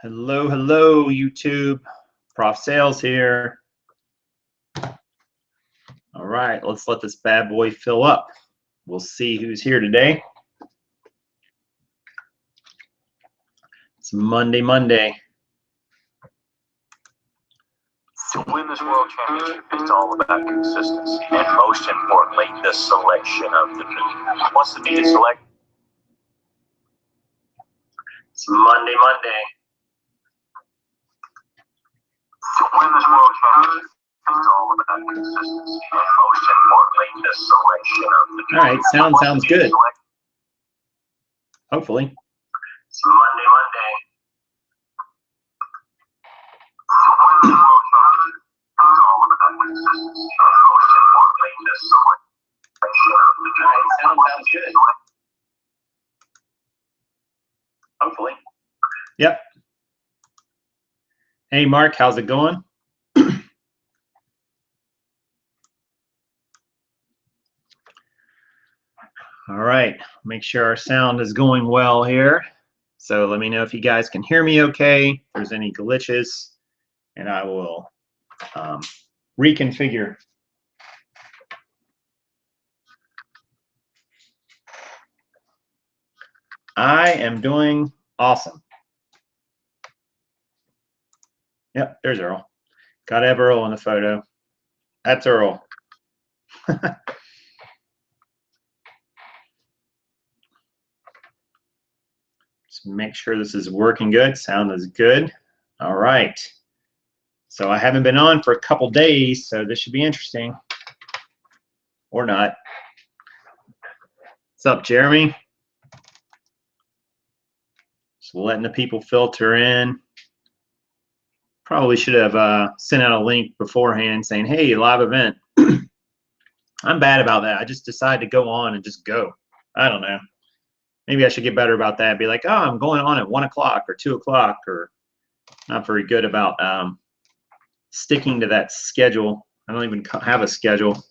Hello, hello, YouTube. Prof Sales here. All right, let's let this bad boy fill up. We'll see who's here today. It's Monday. To win this world championship, it's all about consistency, and most importantly, the selection of the meat. Once the meat is selected, it's Monday. to win this world championship, it's all about consistency, and most importantly, the selection of the meat. All right, sounds good. Hopefully. It's Monday. To win this world championship, it's all about consistency, and most importantly, the selection of the meat. All right, sounds good. Hopefully. Yep. Hey, Mark, how's it going? All right, make sure our sound is going well here. So let me know if you guys can hear me okay, if there's any glitches, and I will reconfigure. I am doing awesome. Yep, there's Earl. Gotta have Earl in the photo. That's Earl. Just make sure this is working good. Sound is good. All right. So I haven't been on for a couple days, so this should be interesting. Or not. What's up, Jeremy? Just letting the people filter in. Probably should have sent out a link beforehand saying, hey, live event. I'm bad about that. I just decided to go on and just go. I don't know. Maybe I should get better about that. Be like, oh, I'm going on at 1 o'clock or 2 o'clock, or not very good about sticking to that schedule. I don't even have a schedule.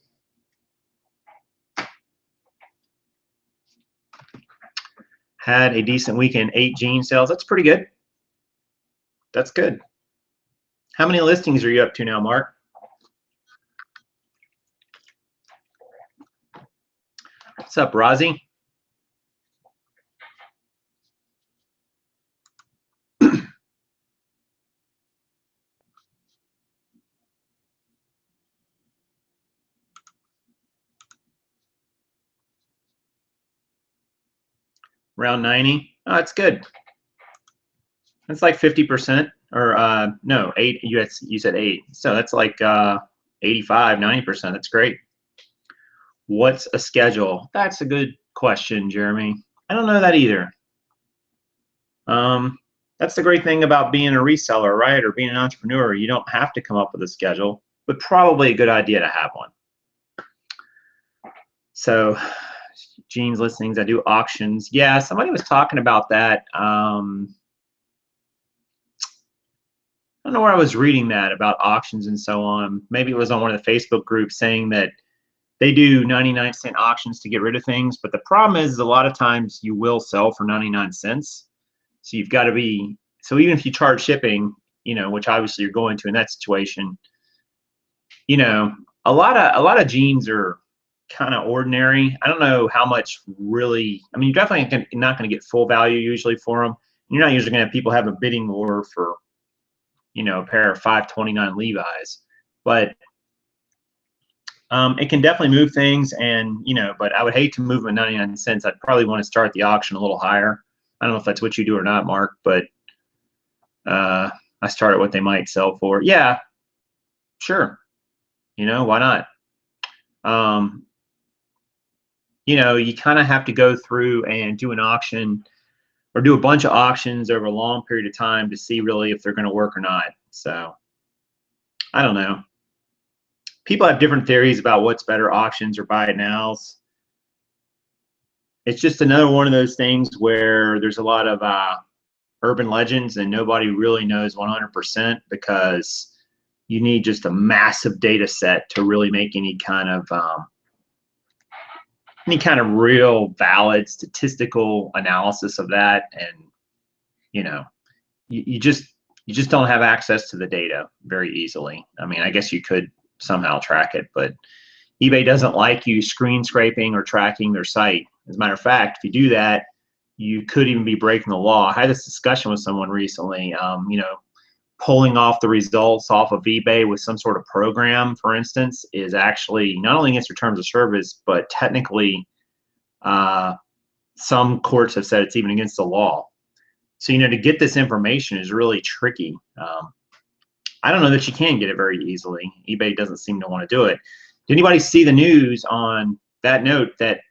Had a decent weekend, 8 gene sales. That's pretty good. That's good. How many listings are you up to now, Mark? What's up, Rozzy? Around 90. Oh, that's good. That's like 50%, or no, 8. You said 8. So that's like 85, 90%. That's great. What's a schedule? That's a good question, Jeremy. I don't know that either. That's the great thing about being a reseller, right? Or being an entrepreneur. You don't have to come up with a schedule, but probably a good idea to have one. So, Gene's listings, I do auctions. Yeah, somebody was talking about that. I don't know where I was reading that about auctions and so on. Maybe it was on one of the Facebook groups saying that they do 99-cent auctions to get rid of things. But the problem is a lot of times you will sell for 99 cents. So you've got to be, so even if you charge shipping, you know, which obviously you're going to in that situation, you know, a lot of jeans are kind of ordinary. I don't know how much really, I mean, you're definitely not going to get full value usually for them. You're not usually going to have people have a bidding war for, you know, a pair of 529 Levi's, but it can definitely move things. And, you know, but I would hate to move them at 99 cents. I'd probably want to start the auction a little higher. I don't know if that's what you do or not, Mark, but I start at what they might sell for. Yeah, sure. You know, why not? You know, you kind of have to go through and do an auction or do a bunch of auctions over a long period of time to see really if they're going to work or not. So I don't know. People have different theories about what's better, auctions or buy it nows. It's just another one of those things where there's a lot of urban legends and nobody really knows 100% because you need just a massive data set to really make any kind of real valid statistical analysis of that. And, you know, you just don't have access to the data very easily. I mean, I guess you could somehow track it, but eBay doesn't like you screen scraping or tracking their site. As a matter of fact, if you do that, you could even be breaking the law. I had this discussion with someone recently. Pulling off the results off of eBay with some sort of program, for instance, is actually not only against your terms of service, but technically, some courts have said it's even against the law. So, to get this information is really tricky. I don't know that you can get it very easily. eBay doesn't seem to want to do it. Did anybody see the news on that note that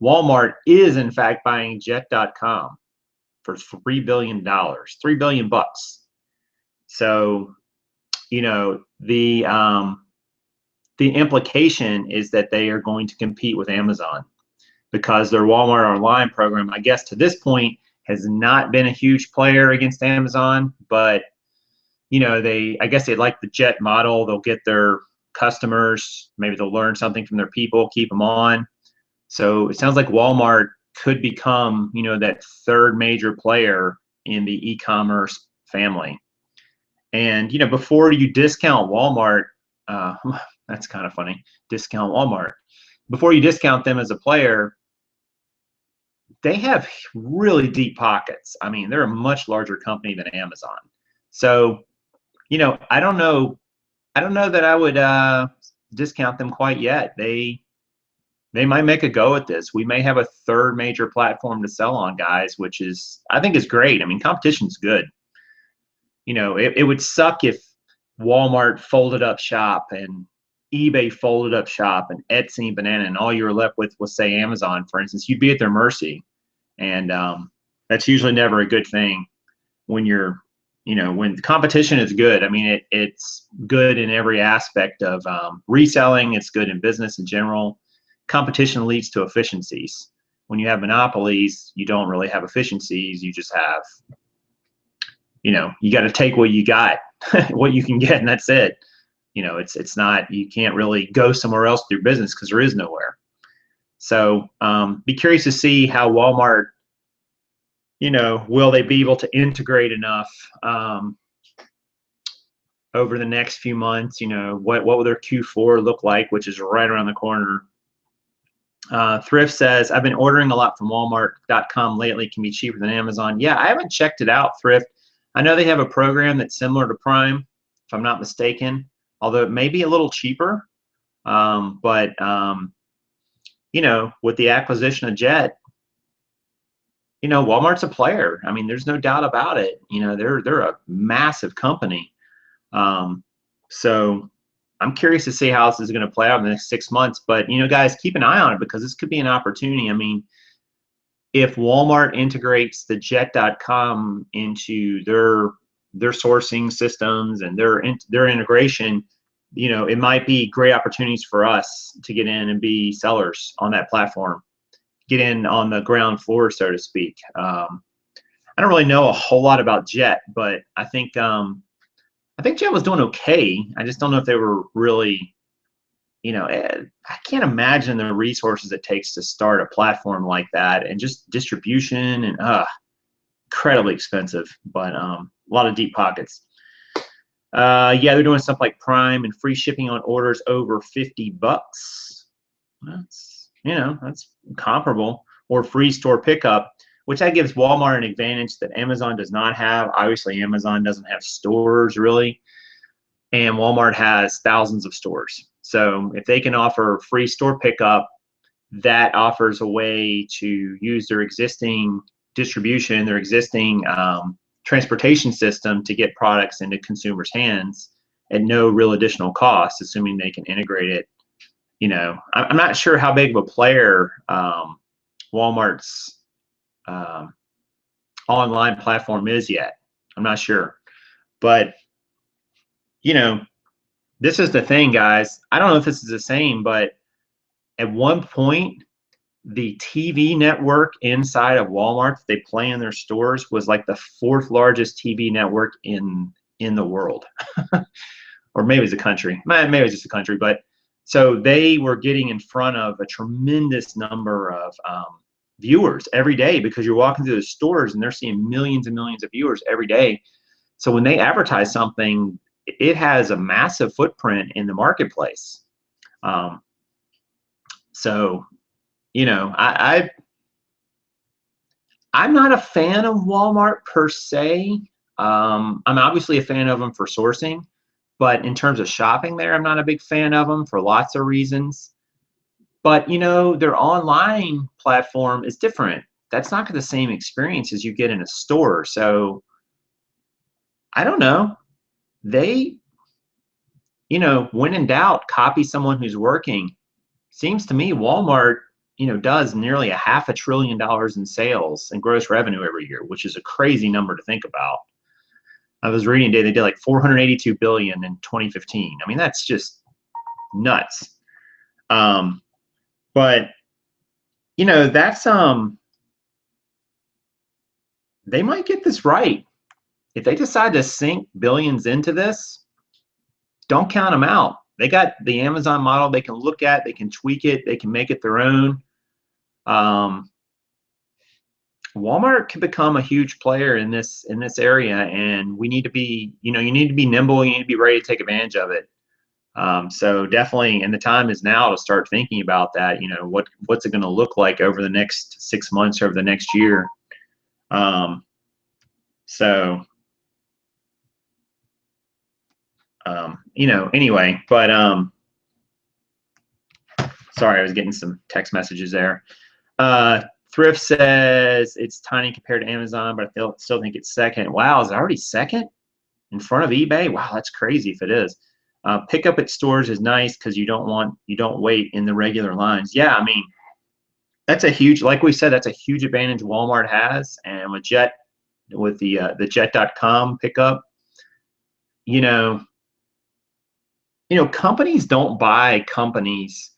Walmart is in fact buying Jet.com for $3 billion, $3 billion bucks. So, the implication is that they are going to compete with Amazon because their Walmart Online program, I guess to this point, has not been a huge player against Amazon, but I guess they like the Jet model. They'll get their customers, maybe they'll learn something from their people, keep them on. So it sounds like Walmart could become, that third major player in the e-commerce family. And, before you discount Walmart, that's kind of funny, discount Walmart. Before you discount them as a player, they have really deep pockets. I mean, they're a much larger company than Amazon. So, I don't know that I would discount them quite yet. They might make a go at this. We may have a third major platform to sell on, guys, which I think is great. I mean, competition's good. It would suck if Walmart folded up shop and eBay folded up shop and Etsy and Banana, and all you were left with was, say, Amazon, for instance. You'd be at their mercy. And that's usually never a good thing when when the competition is good. I mean, it's good in every aspect of reselling. It's good in business in general. Competition leads to efficiencies. When you have monopolies, you don't really have efficiencies. You just have, you got to take what you got, what you can get, and that's it. It's not, you can't really go somewhere else with your business because there is nowhere. So be curious to see how Walmart, will they be able to integrate enough over the next few months? What will their Q4 look like, which is right around the corner. Thrift says, I've been ordering a lot from Walmart.com lately. Can be cheaper than Amazon. Yeah, I haven't checked it out, Thrift. I know they have a program that's similar to Prime, if I'm not mistaken, although it may be a little cheaper. But with the acquisition of Jet, Walmart's a player. I mean, there's no doubt about it. They're a massive company. So I'm curious to see how this is going to play out in the next 6 months. But, guys, keep an eye on it because this could be an opportunity. I mean, if Walmart integrates the Jet.com into their sourcing systems and their integration, it might be great opportunities for us to get in and be sellers on that platform, get in on the ground floor, so to speak. I don't really know a whole lot about Jet, but I think Jet was doing okay. I just don't know if they were really, I can't imagine the resources it takes to start a platform like that, and just distribution and incredibly expensive, but a lot of deep pockets. Yeah, they're doing stuff like Prime and free shipping on orders over $50. That's comparable, or free store pickup, which that gives Walmart an advantage that Amazon does not have. Obviously, Amazon doesn't have stores really, and Walmart has thousands of stores. So if they can offer free store pickup, that offers a way to use their existing distribution, their existing transportation system to get products into consumers' hands at no real additional cost, assuming they can integrate it. I'm not sure how big of a player Walmart's online platform is yet. I'm not sure, but this is the thing, guys. I don't know if this is the same, but at one point, the TV network inside of Walmart that they play in their stores was like the 4th largest TV network in the world, or maybe it's a country. Maybe it's just a country, but so they were getting in front of a tremendous number of viewers every day because you're walking through the stores and they're seeing millions and millions of viewers every day. So when they advertise something, it has a massive footprint in the marketplace. Um, so, you know, I'm not a fan of Walmart per se. I'm obviously a fan of them for sourcing, but in terms of shopping there, I'm not a big fan of them for lots of reasons. But you know, their online platform is different. That's not the same experience as you get in a store. So I don't know. They, you know, when in doubt, copy someone who's working. Seems to me Walmart, you know, does nearly $500 billion in sales and gross revenue every year, which is a crazy number to think about. I was reading today they did like 482 billion in 2015. I mean, that's just nuts. But you know, that's they might get this right. If they decide to sink billions into this, don't count them out. They got the Amazon model they can look at, they can tweak it, they can make it their own. Walmart could become a huge player in this area, and we need to be, you know, you need to be nimble, you need to be ready to take advantage of it. So definitely, and the time is now to start thinking about that. You know, what's it going to look like over the next 6 months, over the next year? So you know, anyway, but sorry, I was getting some text messages there. Thrift says it's tiny compared to Amazon, but I still think it's second. Wow, is it already second in front of eBay? Wow, that's crazy if it is. Pickup at stores is nice because you don't wait in the regular lines. Yeah, I mean, that's a huge, like we said, that's a huge advantage Walmart has. And with the jet.com pickup, you know, companies don't buy companies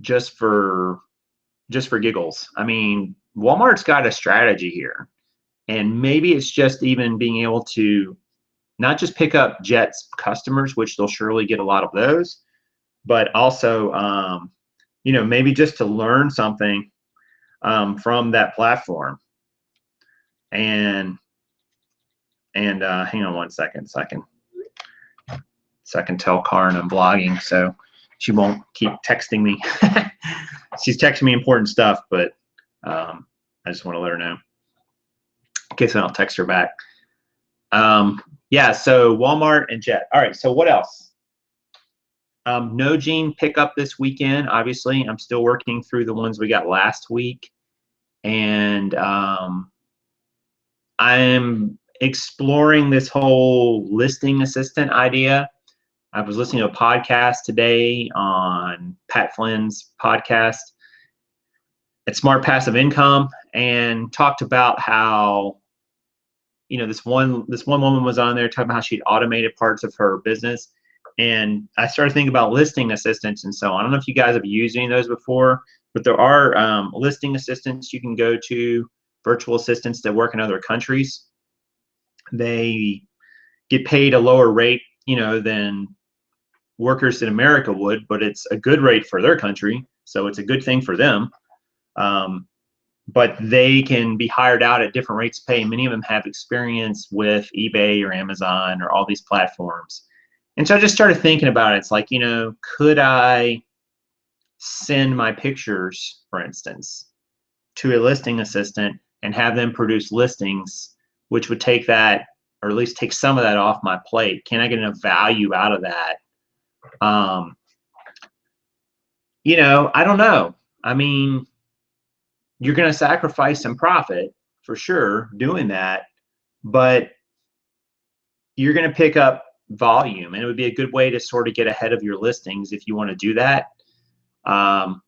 just for giggles. I mean, Walmart's got a strategy here, and maybe it's just even being able to not just pick up Jet's customers, which they'll surely get a lot of those, but also, you know, maybe just to learn something from that platform. And hang on one second, so I can tell Karin I'm vlogging, so she won't keep texting me. She's texting me important stuff, but I just want to let her know in case I don't text her back. Yeah, so Walmart and Jet. All right, so what else? No Gene pickup this weekend. Obviously, I'm still working through the ones we got last week, and I'm exploring this whole listing assistant idea. I was listening to a podcast today on Pat Flynn's podcast at Smart Passive Income, and talked about how, you know, this one woman was on there talking about how she'd automated parts of her business. And I started thinking about listing assistants and so on. I don't know if you guys have used any of those before, but there are listing assistants you can go to, virtual assistants that work in other countries. They get paid a lower rate, you know, than workers in America would, but it's a good rate for their country, so it's a good thing for them. But they can be hired out at different rates of pay. Many of them have experience with eBay or Amazon or all these platforms. And so I just started thinking about it. It's like, you know, could I send my pictures, for instance, to a listing assistant and have them produce listings, which would take that, or at least take some of that off my plate? Can I get enough value out of that? You know, I don't know. I mean, you're going to sacrifice some profit for sure doing that, but you're going to pick up volume, and it would be a good way to sort of get ahead of your listings if you want to do that. I'm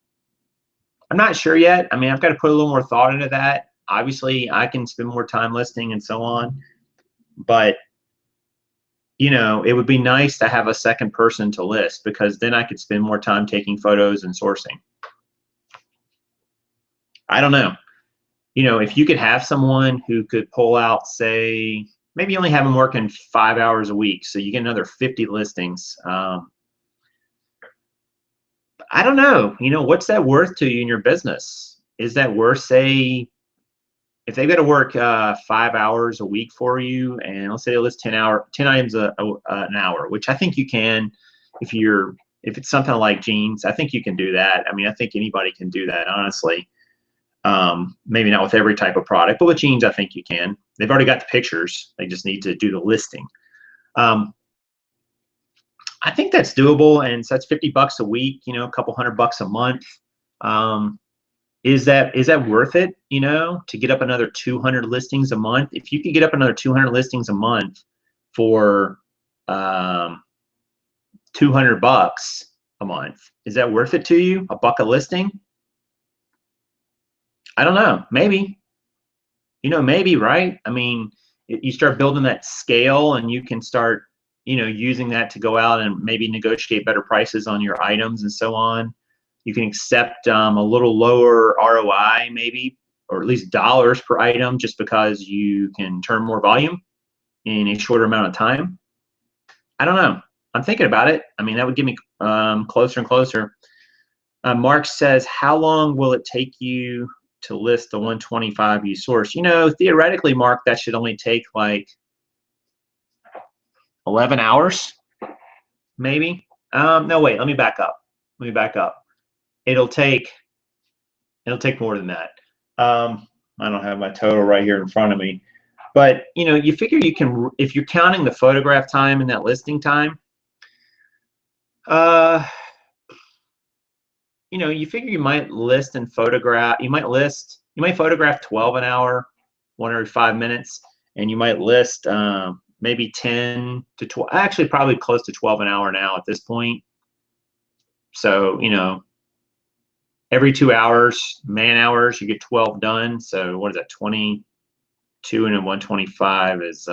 not sure yet. I mean, I've got to put a little more thought into that. Obviously, I can spend more time listing and so on, but you know, it would be nice to have a second person to list, because then I could spend more time taking photos and sourcing. I don't know. You know, if you could have someone who could pull out, say, maybe only have them working 5 hours a week, so you get another 50 listings. I don't know. You know, what's that worth to you in your business? is that worth, say, if they've got to work 5 hours a week for you, and let's say they list 10 items an hour, which I think you can if it's something like jeans. I think you can do that. I mean, I think anybody can do that, honestly. Maybe not with every type of product, but with jeans, I think you can. They've already got the pictures. They just need to do the listing. I think that's doable, and so that's $50 a week, a couple $100 a month. Is that worth it, to get up another 200 listings a month? If you could get up another 200 listings a month for $200 a month, is that worth it to you? $1 a listing? I don't know. Maybe. Maybe, right? I mean, you start building that scale, and you can start, using that to go out and maybe negotiate better prices on your items and so on. You can accept a little lower ROI, maybe, or at least dollars per item, just because you can turn more volume in a shorter amount of time. I don't know. I'm thinking about it. I mean, that would get me closer and closer. Mark says, how long will it take you to list the 125 you source? Theoretically, Mark, that should only take like 11 hours, maybe. No, wait, let me back up. It'll take more than that. I don't have my total right here in front of me, but you figure you can, if you're counting the photograph time and that listing time, you figure you might list and photograph. You might photograph 12 an hour, 1 every 5 minutes, and you might list maybe 10 to 12. Actually, probably close to 12 an hour now at this point. So every 2 hours, man hours, you get 12 done. So what is that? 22 and then 125 is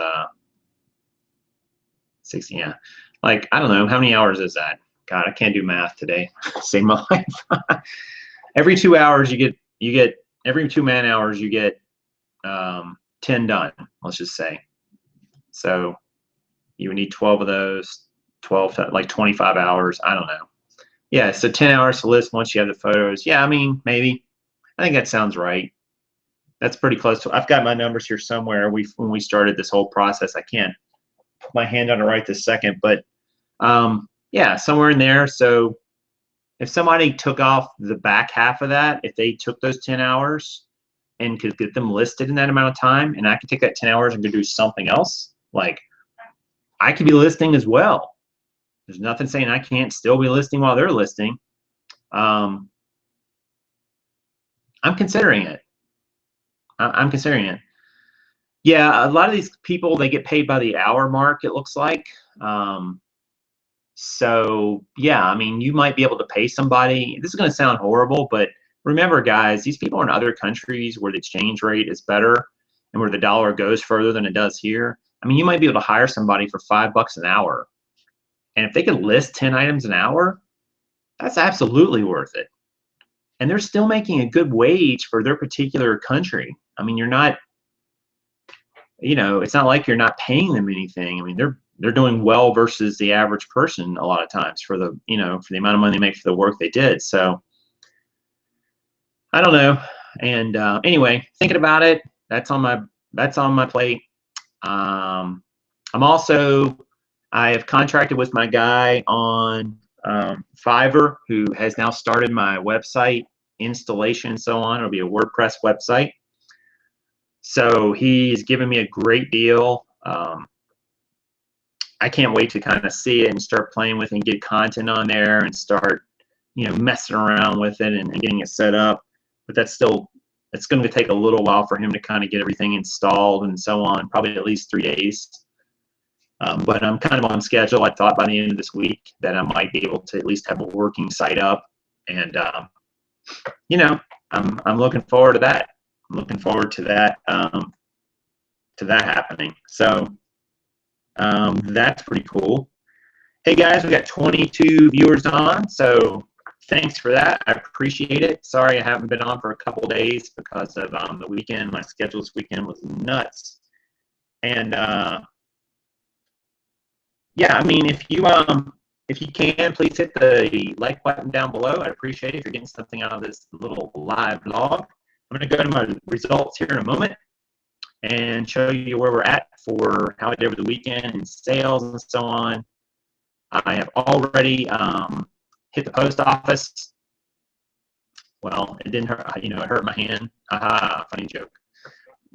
60. Yeah, like I don't know, how many hours is that? God, I can't do math today. Save my life. Every 2 hours, you get every 2 man hours, you get 10 done. Let's just say. So you would need 12 of those. 12 to like 25 hours. I don't know. Yeah, so 10 hours to list once you have the photos. Yeah, I mean, maybe. I think that sounds right. That's pretty close to. I've got my numbers here somewhere. When we started this whole process, I can't put my hand on it right this second, but yeah, somewhere in there. So if somebody took off the back half of that, if they took those 10 hours and could get them listed in that amount of time, and I could take that 10 hours and go do something else, like I could be listing as well. There's nothing saying I can't still be listing while they're listing. I'm considering it. I'm considering it. Yeah, a lot of these people, they get paid by the hour, Mark, it looks like. So yeah, I mean, you might be able to pay somebody. This is going to sound horrible, but remember, guys, these people are in other countries where the exchange rate is better and where the dollar goes further than it does here. I mean, you might be able to hire somebody for $5 an hour. And if they can list 10 items an hour, that's absolutely worth it. And they're still making a good wage for their particular country. I mean, you're not, it's not like you're not paying them anything. I mean, they're doing well versus the average person a lot of times for the, for the amount of money they make for the work they did. So I don't know. And anyway, thinking about it, that's on my plate. I have contracted with my guy on Fiverr, who has now started my website installation and so on. It'll be a WordPress website. So he's given me a great deal. I can't wait to kind of see it and start playing with it and get content on there and start, messing around with it and getting it set up. But it's going to take a little while for him to kind of get everything installed and so on, probably at least 3 days. But I'm kind of on schedule. I thought by the end of this week that I might be able to at least have a working site up, and I'm looking forward to that. I'm looking forward to that happening. So that's pretty cool. Hey guys, we got 22 viewers on, so thanks for that. I appreciate it. Sorry I haven't been on for a couple days because of the weekend. My schedule this weekend was nuts, and yeah, I mean, if If you can, please hit the like button down below. I'd appreciate it if you're getting something out of this little live vlog. I'm going to go to my results here in a moment and show you where we're at for how I did over the weekend in sales and so on. I have already hit the post office. Well, it didn't hurt, it hurt my hand. Aha, funny joke.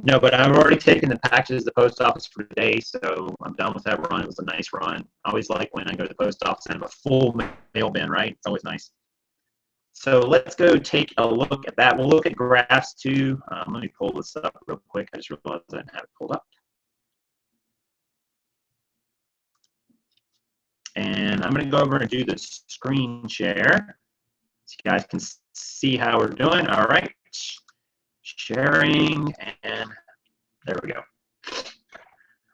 No, but I've already taken the packages to the post office for today, so I'm done with that run. It was a nice run. I always like when I go to the post office and have a full mail bin, right? It's always nice. So let's go take a look at that. We'll look at graphs too. Let me pull this up real quick. I just realized I didn't have it pulled up. And I'm going to go over and do the screen share so you guys can see how we're doing. All right. Sharing, and there we go.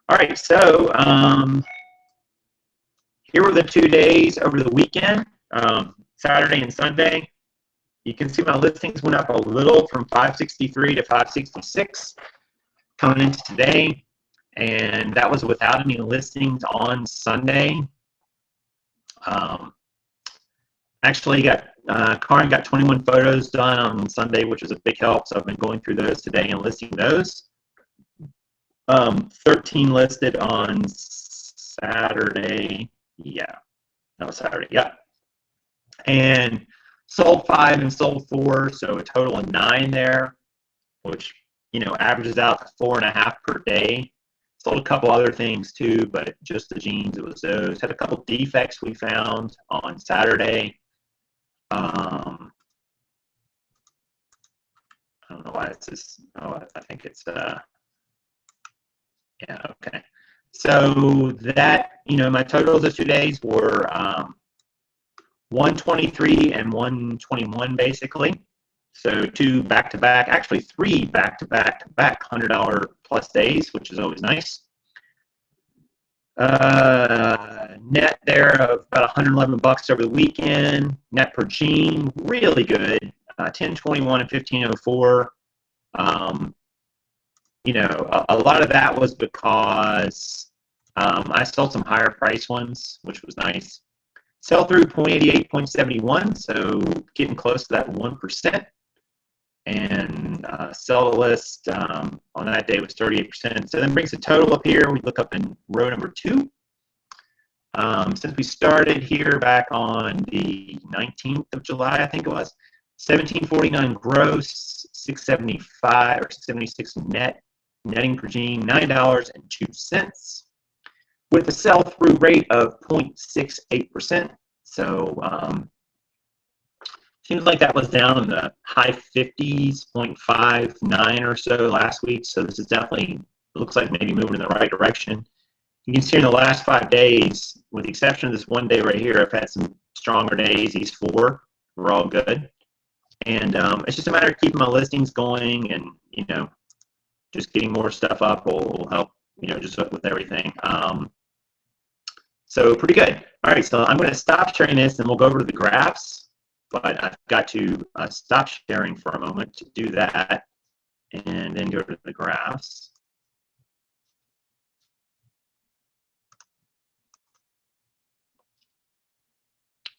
All right, so here were the 2 days over the weekend, Saturday and Sunday. You can see my listings went up a little from 563 to 566 coming into today, and that was without any listings on Sunday. Actually, Karin got 21 photos done on Sunday, which was a big help. So I've been going through those today and listing those. 13 listed on Saturday. Yeah, that was Saturday. Yeah, and sold 5 and sold 4, so a total of 9 there, which averages out to 4.5 per day. Sold a couple other things too, but just the jeans, it was those. Had a couple defects we found on Saturday. I don't know why it's this. Oh, I think it's yeah, okay. So that my totals of 2 days were 123 and 121 basically. So 2 back-to-back, actually 3 back-to-back $100 plus days, which is always nice. Net there of about 111 bucks over the weekend. Net per jean, really good. 1021 and 1504. A lot of that was because I sold some higher price ones, which was nice. Sell through 0.88, 0.71, so getting close to that 1%. And sell the list on that day was 38%. So then brings the total up here. We look up in row number 2. Since we started here back on the 19th of July, I think it was, 1749 gross, 675 or 76 net, netting per jean, $9.02, with a sell-through rate of 0.68%. So seems like that was down in the high 50s, 0.59 or so last week. So this is definitely, looks like maybe moving in the right direction. You can see in the last 5 days, with the exception of this one day right here, I've had some stronger days. These 4 were all good. And it's just a matter of keeping my listings going, and just getting more stuff up will help, just with everything. So pretty good. All right, so I'm going to stop sharing this, and we'll go over to the graphs. But I've got to stop sharing for a moment to do that, and then go to the graphs.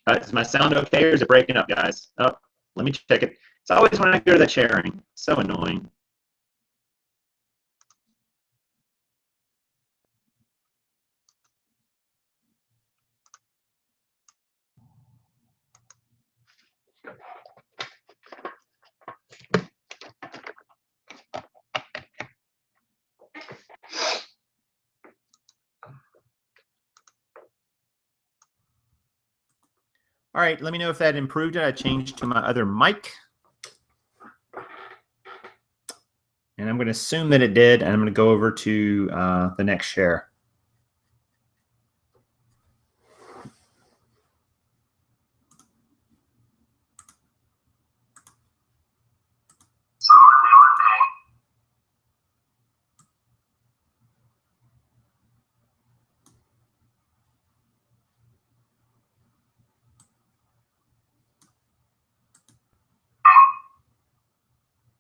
Is my sound okay, or is it breaking up, guys? Oh, let me check it. It's always when I go to that sharing. So annoying. All right, let me know if that improved it. I changed to my other mic. And I'm going to assume that it did, and I'm going to go over to the next share.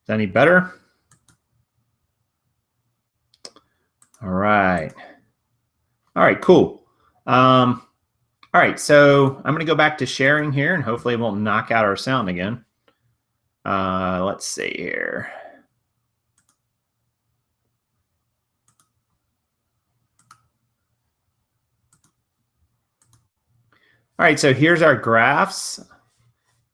Is that any better? All right. All right, cool. All right, so I'm going to go back to sharing here, and hopefully it won't knock out our sound again. Let's see here. All right, so here's our graphs.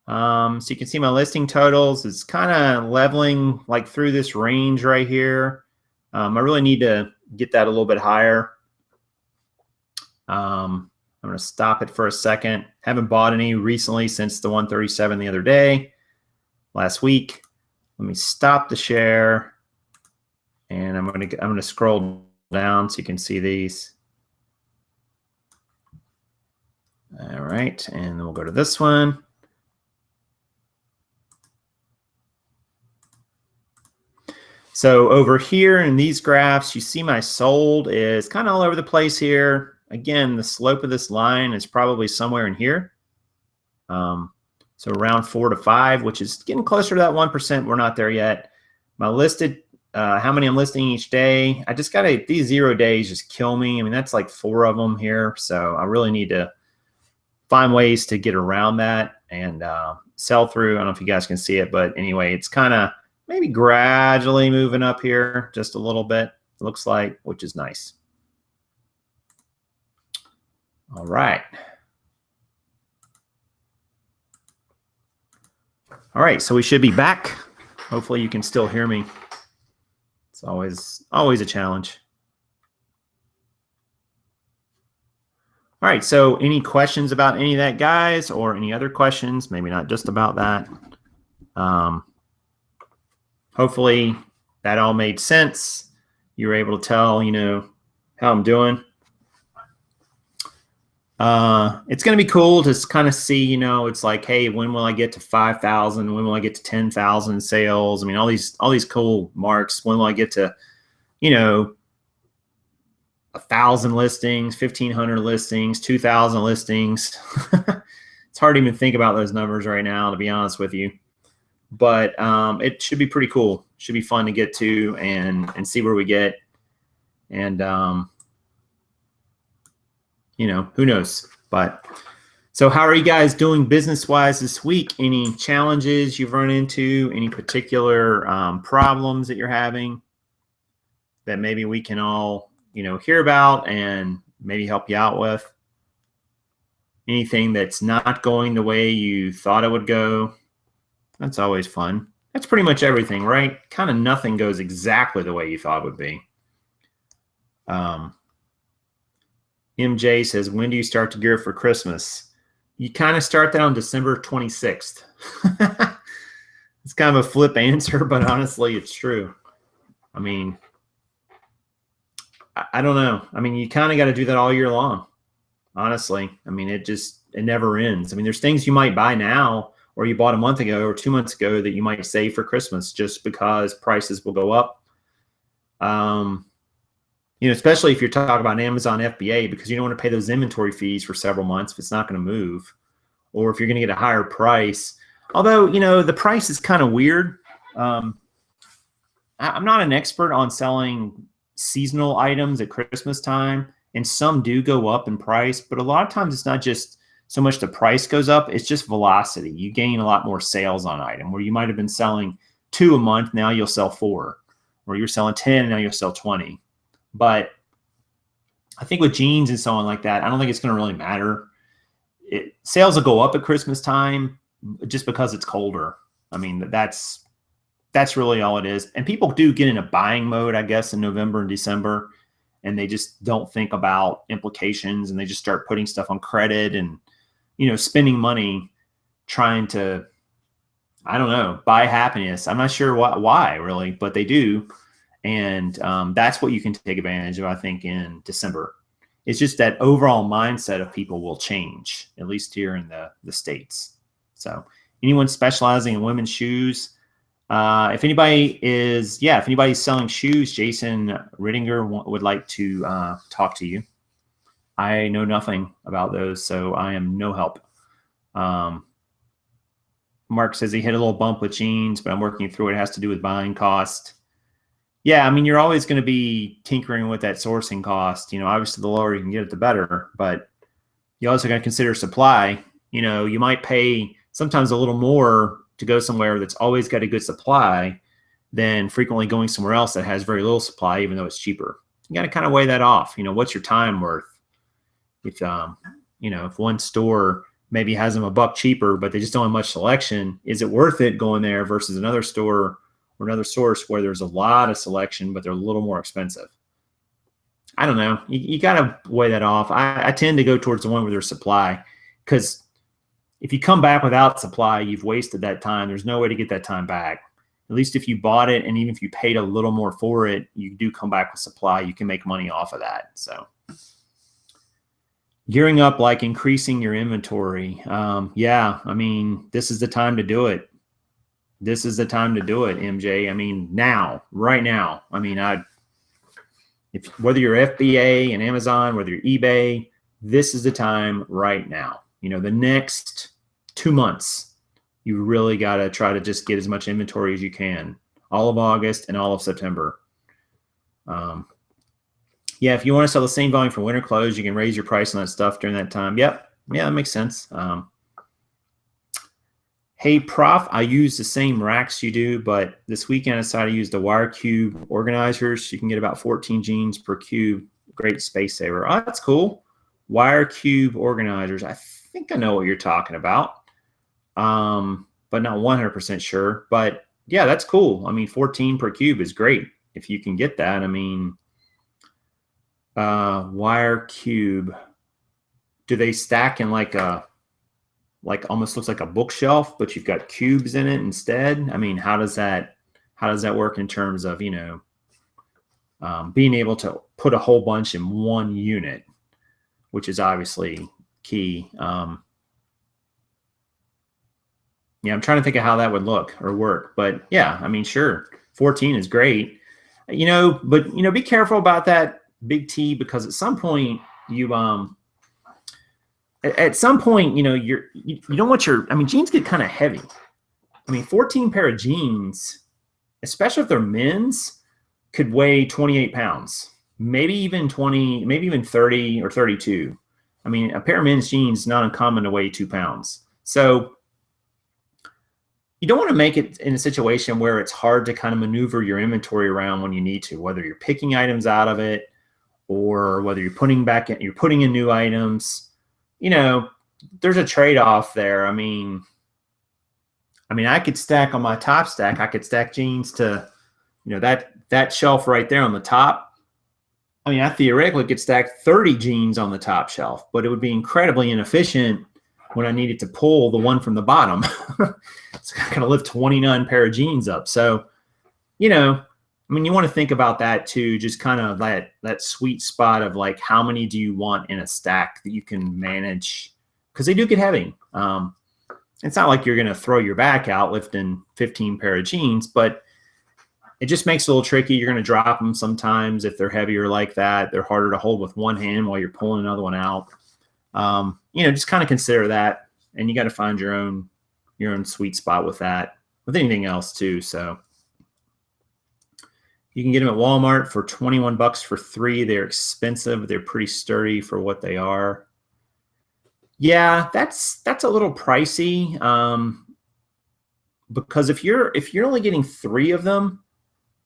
So you can see my listing totals. It's kind of leveling like through this range right here. I really need to get that a little bit higher. I'm going to stop it for a second. Haven't bought any recently since the 137 the other day, last week. Let me stop the share, and I'm going to scroll down so you can see these. All right, and then we'll go to this one. So over here in these graphs, you see my sold is kind of all over the place here. Again, the slope of this line is probably somewhere in here. So around 4 to 5, which is getting closer to that 1%. We're not there yet. My listed, how many I'm listing each day. I just got to, these 0 days just kill me. I mean, that's like 4 of them here. So I really need to find ways to get around that and sell through. I don't know if you guys can see it, but anyway, it's kind of maybe gradually moving up here just a little bit, it looks like, which is nice. All right. All right, so we should be back. Hopefully you can still hear me. It's always a challenge. All right, so any questions about any of that, guys, or any other questions? Maybe not just about that. Hopefully that all made sense. You were able to tell, you know, how I'm doing. It's going to be cool to kind of see, you know, it's like, hey, when will I get to 5,000? When will I get to 10,000 sales? I mean, all these cool marks. When will I get to, you know, 1,000 listings, 1,500 listings, 2,000 listings? It's hard to even think about those numbers right now, to be honest with you. But it should be pretty cool. Should be fun to get to and see where we get. And you know, who knows? But so how are you guys doing business-wise this week? Any challenges you've run into? Any particular problems that you're having that maybe we can all, you know, hear about and maybe help you out with? Anything that's not going the way you thought it would go? That's always fun. That's pretty much everything, right? Kind of nothing goes exactly the way you thought it would be. MJ says, when do you start to gear for Christmas? You kind of start that on December 26th. It's kind of a flip answer, but honestly, it's true. I mean, I don't know. I mean, you kind of got to do that all year long, honestly. I mean, it never ends. I mean, there's things you might buy now or you bought a month ago or 2 months ago that you might save for Christmas just because prices will go up. You know, especially if you're talking about Amazon FBA, because you don't want to pay those inventory fees for several months if it's not going to move, or if you're going to get a higher price. Although, you know, the price is kind of weird. I'm not an expert on selling seasonal items at Christmas time, and some do go up in price, but a lot of times it's not just so much the price goes up, it's just velocity. You gain a lot more sales on an item where you might have been selling 2 a month, now you'll sell 4, or you're selling 10 and now you'll sell 20. But I think with jeans and so on like that, I don't think it's going to really matter. Sales will go up at Christmas time just because it's colder. I mean, that's really all it is. And people do get in a buying mode, I guess, in November and December, and they just don't think about implications, and they just start putting stuff on credit and, you know, spending money trying to, I don't know, buy happiness. I'm not sure why really, but they do. And that's what you can take advantage of, I think, in December. It's just that overall mindset of people will change, at least here in the States. So anyone specializing in women's shoes, if anybody's selling shoes, Jason Rittinger would like to talk to you. I know nothing about those, so I am no help. Mark says he hit a little bump with jeans, but I'm working through it. It has to do with buying cost. Yeah, I mean, you're always going to be tinkering with that sourcing cost. You know, obviously the lower you can get it, the better. But You also got to consider supply. You know, you might pay sometimes a little more to go somewhere that's always got a good supply than frequently going somewhere else that has very little supply, even though it's cheaper. You got to kind of weigh that off. You know, what's your time worth? If you know, if one store maybe has them a buck cheaper, but they just don't have much selection, is it worth it going there versus another store or another source where there's a lot of selection, but they're a little more expensive? I don't know. You got to weigh that off. I tend to go towards the one where there's supply, because if you come back without supply, you've wasted that time. There's no way to get that time back. At least if you bought it, and even if you paid a little more for it, you do come back with supply. You can make money off of that. So gearing up, like increasing your inventory. Yeah, I mean, this is the time to do it. This is the time to do it, MJ. I mean, now, right now. I mean, if whether you're FBA and Amazon, whether you're eBay, this is the time right now. You know, the next 2 months, you really got to try to just get as much inventory as you can. All of August and all of September. Yeah, if you want to sell the same volume for winter clothes, you can raise your price on that stuff during that time. Yep. Yeah, that makes sense. Hey, Prof, I use the same racks you do, but this weekend I decided to use the wire cube organizers. You can get about 14 jeans per cube. Great space saver. Oh, that's cool. Wire cube organizers. I think I know what you're talking about, but not 100% sure. But yeah, that's cool. I mean, 14 per cube is great if you can get that. I mean, wire cube. Do they stack in like almost looks like a bookshelf, but you've got cubes in it instead? I mean, how does that work in terms of, you know, being able to put a whole bunch in one unit, which is obviously key. Yeah, I'm trying to think of how that would look or work, but yeah, I mean, sure, 14 is great, you know, but you know, be careful about that big T, because at some point you you know, you don't want I mean, jeans get kind of heavy. I mean, 14 pair of jeans, especially if they're men's, could weigh 28 pounds, maybe even 20, maybe even 30 or 32. I mean, a pair of men's jeans is not uncommon to weigh 2 pounds. So you don't want to make it in a situation where it's hard to kind of maneuver your inventory around when you need to, whether you're picking items out of it or whether you're putting in new items. You know, there's a trade-off there. I mean, I could stack on my top stack. I could stack jeans to, you know, that shelf right there on the top. I mean, I theoretically could stack 30 jeans on the top shelf, but it would be incredibly inefficient when I needed to pull the one from the bottom. It's going to lift 29 pair of jeans up. So, you know, I mean, you want to think about that too, just kind of that sweet spot of like, how many do you want in a stack that you can manage? Because they do get heavy. It's not like you're going to throw your back out lifting 15 pair of jeans, but it just makes it a little tricky. You're going to drop them sometimes if they're heavier like that. They're harder to hold with one hand while you're pulling another one out. You know, just kind of consider that, and you got to find your own sweet spot with that, with anything else too. So you can get them at Walmart for 21 bucks for 3. They're expensive. They're pretty sturdy for what they are. Yeah, that's a little pricey. Because if you're only getting 3 of them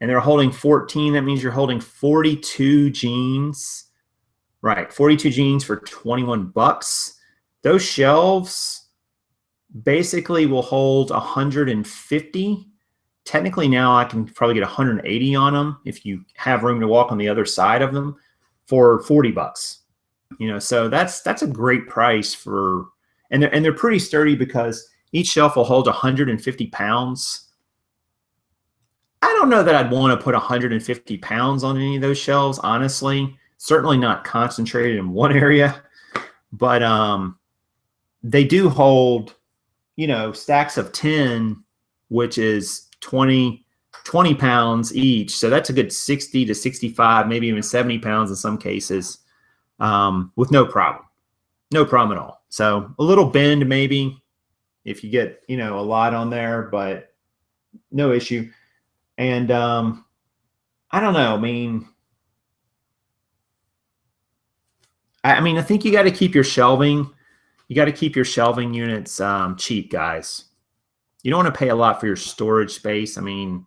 and they're holding 14, that means you're holding 42 jeans. Right, 42 jeans for 21 bucks. Those shelves basically will hold 150. Technically now I can probably get 180 on them if you have room to walk on the other side of them for 40 bucks. You know, so that's a great price for, and they're pretty sturdy because each shelf will hold 150 pounds. I don't know that I'd want to put 150 pounds on any of those shelves, honestly. Certainly not concentrated in one area, but they do hold, you know, stacks of 10, which is 20 pounds each. So that's a good 60 to 65, maybe even 70 pounds in some cases, with no problem at all. So a little bend maybe if you get, you know, a lot on there, but no issue. And I don't know. I mean, I mean, I think you got to keep your shelving. You got to keep your shelving units cheap, guys. You don't want to pay a lot for your storage space. I mean,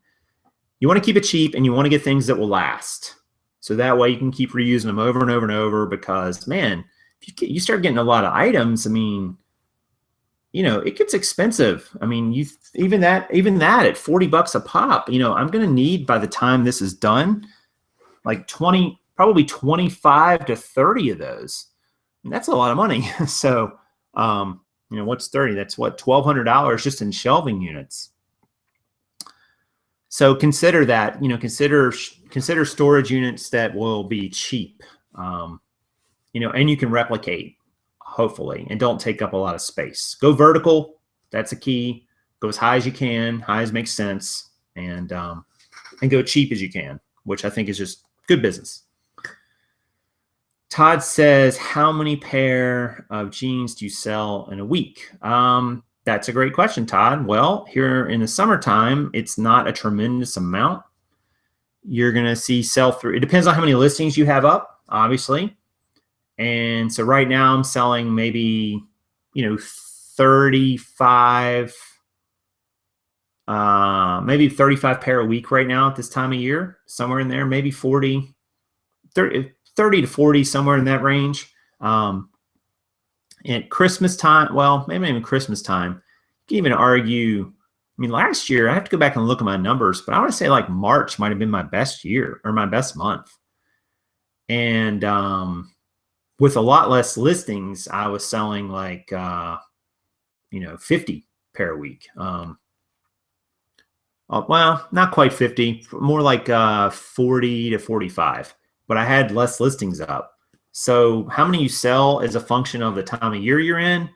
you want to keep it cheap, and you want to get things that will last. So that way you can keep reusing them over and over and over, because, man, if you start getting a lot of items, I mean, you know, it gets expensive. I mean, even that at $40 a pop, you know, I'm going to need, by the time this is done, like probably 25 to 30 of those. And that's a lot of money. So, you know, what's 30? That's what, $1,200 just in shelving units. So consider that, you know, consider storage units that will be cheap, you know, and you can replicate, hopefully, and don't take up a lot of space. Go vertical. That's a key. Go as high as you can. High as makes sense. And go cheap as you can, which I think is just good business. Todd says, how many pair of jeans do you sell in a week? That's a great question, Todd. Well, here in the summertime, it's not a tremendous amount. You're going to see sell through. It depends on how many listings you have up, obviously. And so right now I'm selling maybe, you know, 35 pair a week right now at this time of year, somewhere in there, maybe 30 to 40, somewhere in that range. At Christmas time, well, maybe not even Christmas time, you can even argue, I mean, last year, I have to go back and look at my numbers, but I want to say like March might have been my best year, or my best month. And with a lot less listings, I was selling like, you know, 50 pair a week. Well, not quite 50, more like 40 to 45, but I had less listings up. So how many you sell is a function of the time of year you're in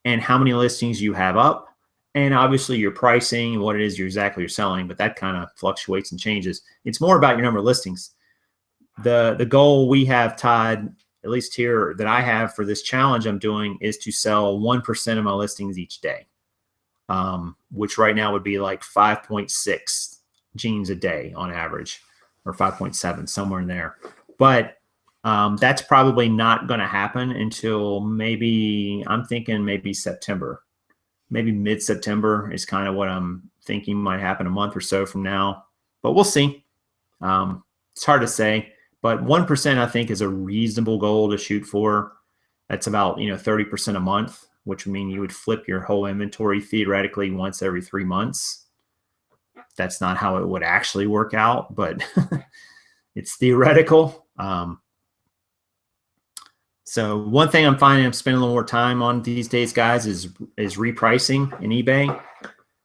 and how many listings you have up, and obviously your pricing and what it is you're selling, but that kind of fluctuates and changes. It's more about your number of listings. The goal we have, Todd, at least here that I have for this challenge I'm doing, is to sell 1% of my listings each day, which right now would be like 5.6 jeans a day on average, or 5.7, somewhere in there. But that's probably not going to happen until maybe, I'm thinking maybe September. Maybe mid-September is kind of what I'm thinking might happen, a month or so from now. But we'll see. It's hard to say. But 1% I think is a reasonable goal to shoot for. That's about, you know, 30% a month, which would mean you would flip your whole inventory theoretically once every 3 months. That's not how it would actually work out, but it's theoretical. So one thing I'm finding I'm spending a little more time on these days, guys, is repricing in eBay.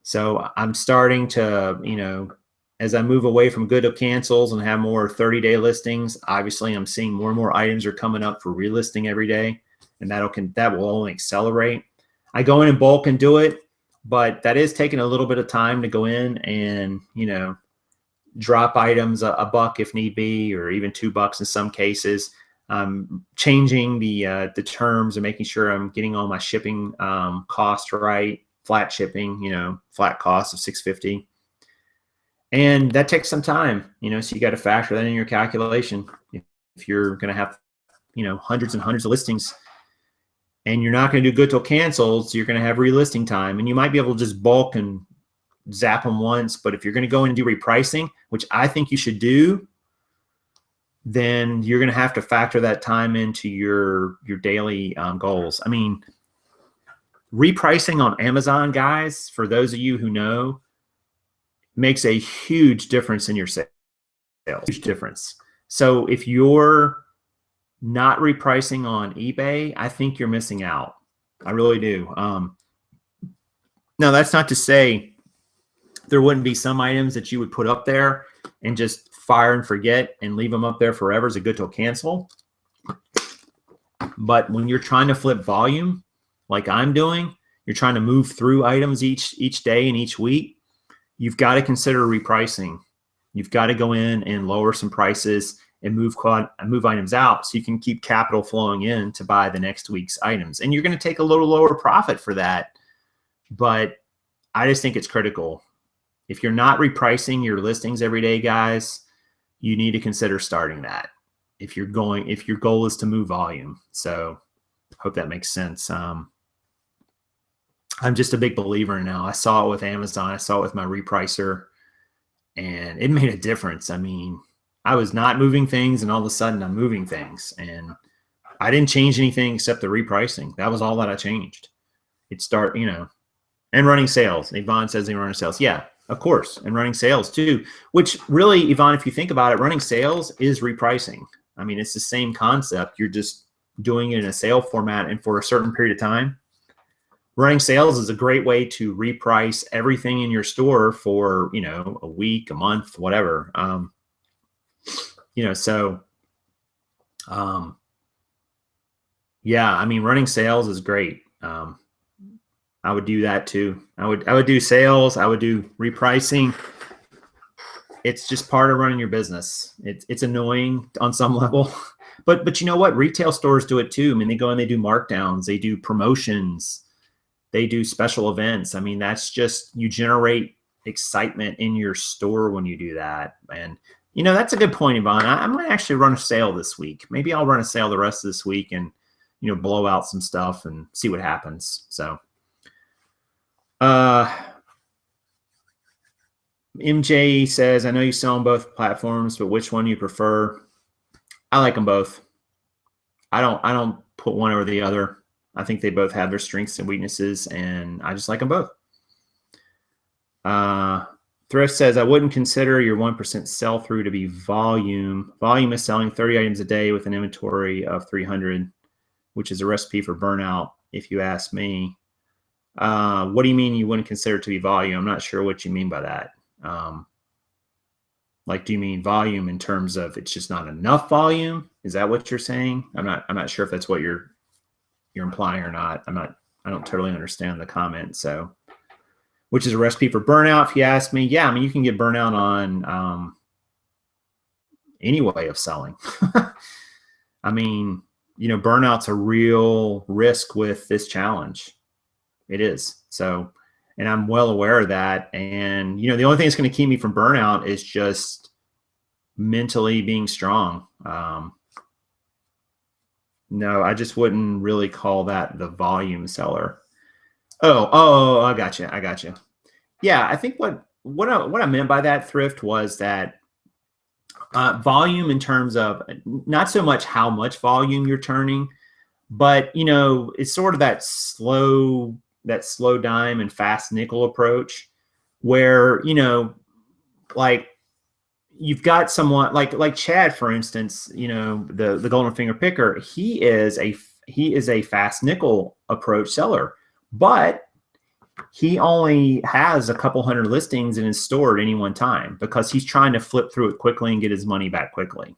So I'm starting to, you know, as I move away from good to cancels and have more 30-day listings, obviously I'm seeing more and more items are coming up for relisting every day, and that will only accelerate. I go in bulk and do it, but that is taking a little bit of time to go in and, you know, drop items a buck if need be, or even $2 in some cases. Changing the terms and making sure I'm getting all my shipping cost right, flat shipping, you know, flat cost of $6.50. And that takes some time, you know, so you got to factor that in your calculation. If you're going to have, you know, hundreds and hundreds of listings, and you're not going to do good till cancels, you're going to have relisting time, and you might be able to just bulk and zap them once. But if you're going to go in and do repricing, which I think you should do, then you're going to have to factor that time into your daily goals. I mean, repricing on Amazon, guys, for those of you who know, makes a huge difference in your sales. Huge difference. So if you're not repricing on eBay, I think you're missing out. I really do. Now, that's not to say there wouldn't be some items that you would put up there and just fire and forget and leave them up there forever as a good till cancel. But when you're trying to flip volume, like I'm doing, you're trying to move through items each day and each week, you've got to consider repricing. You've got to go in and lower some prices and move items out so you can keep capital flowing in to buy the next week's items. And you're going to take a little lower profit for that. But I just think it's critical. If you're not repricing your listings every day, guys, you need to consider starting that. if your goal is to move volume. So hope that makes sense. I'm just a big believer now. I saw it with Amazon. I saw it with my repricer, and it made a difference. I mean, I was not moving things, and all of a sudden I'm moving things, and I didn't change anything except the repricing. That was all that I changed. And running sales. Yvonne says they run sales. Yeah, of course. And running sales too, which really, Yvonne, if you think about it, running sales is repricing. I mean, it's the same concept. You're just doing it in a sale format and for a certain period of time. Running sales is a great way to reprice everything in your store for, a week, a month, whatever. Yeah, I mean, running sales is great. I would do that too. I would do sales. I would do repricing. It's just part of running your business. It's annoying on some level, but you know what? Retail stores do it too. I mean, they go and they do markdowns, they do promotions, they do special events. I mean, that's just, you generate excitement in your store when you do that. And that's a good point, Yvonne. I might actually run a sale this week. Maybe I'll run a sale the rest of this week and blow out some stuff and see what happens. So. MJ says, I know you sell on both platforms, but which one you prefer? I like them both. I don't put one over the other. I think they both have their strengths and weaknesses, and I just like them both. Thrift says, I wouldn't consider your 1% sell-through to be volume. Volume is selling 30 items a day with an inventory of 300, which is a recipe for burnout, if you ask me. What do you mean you wouldn't consider it to be volume? I'm not sure what you mean by that. Do you mean volume in terms of it's just not enough volume? Is that what you're saying? I'm not sure if that's what you're implying or not. I don't totally understand the comment. So, which is a recipe for burnout, if you ask me. Yeah, I mean, you can get burnout on any way of selling. I mean, burnout's a real risk with this challenge. It is. So, and I'm well aware of that. And, the only thing that's going to keep me from burnout is just mentally being strong. No, I just wouldn't really call that the volume seller. Oh, I got you. Yeah, I think what I meant by that, Thrift, was that volume in terms of not so much how much volume you're turning, but, it's sort of that slow dime and fast nickel approach where, you've got someone like Chad, for instance, the golden finger picker, he is a fast nickel approach seller, but he only has a couple hundred listings in his store at any one time because he's trying to flip through it quickly and get his money back quickly.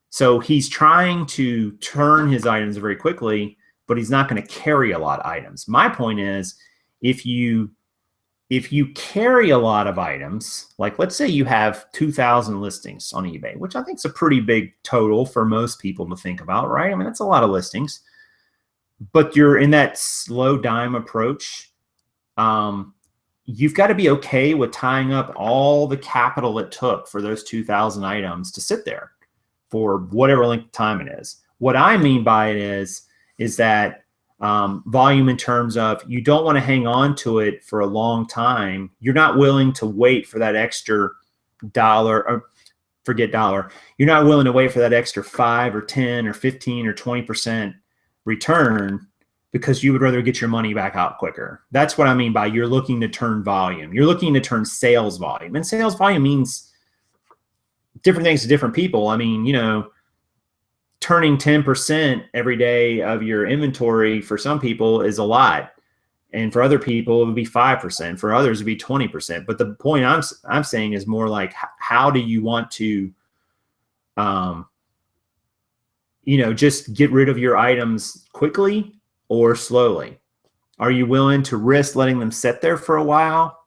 So he's trying to turn his items very quickly, but he's not going to carry a lot of items. My point is, if you carry a lot of items, like let's say you have 2,000 listings on eBay, which I think is a pretty big total for most people to think about, right? I mean, that's a lot of listings, but you're in that slow dime approach. You've got to be okay with tying up all the capital it took for those 2,000 items to sit there for whatever length of time it is. What I mean by it is that volume in terms of you don't want to hang on to it for a long time. You're not willing to wait for that extra dollar, or forget dollar. You're not willing to wait for that extra 5 or 10 or 15 or 20% return because you would rather get your money back out quicker. That's what I mean by you're looking to turn volume. You're looking to turn sales volume. And sales volume means different things to different people. I mean, turning 10% every day of your inventory for some people is a lot. And for other people, it would be 5%. For others, it would be 20%. But the point I'm saying is more like, how do you want to, just get rid of your items quickly or slowly? Are you willing to risk letting them sit there for a while?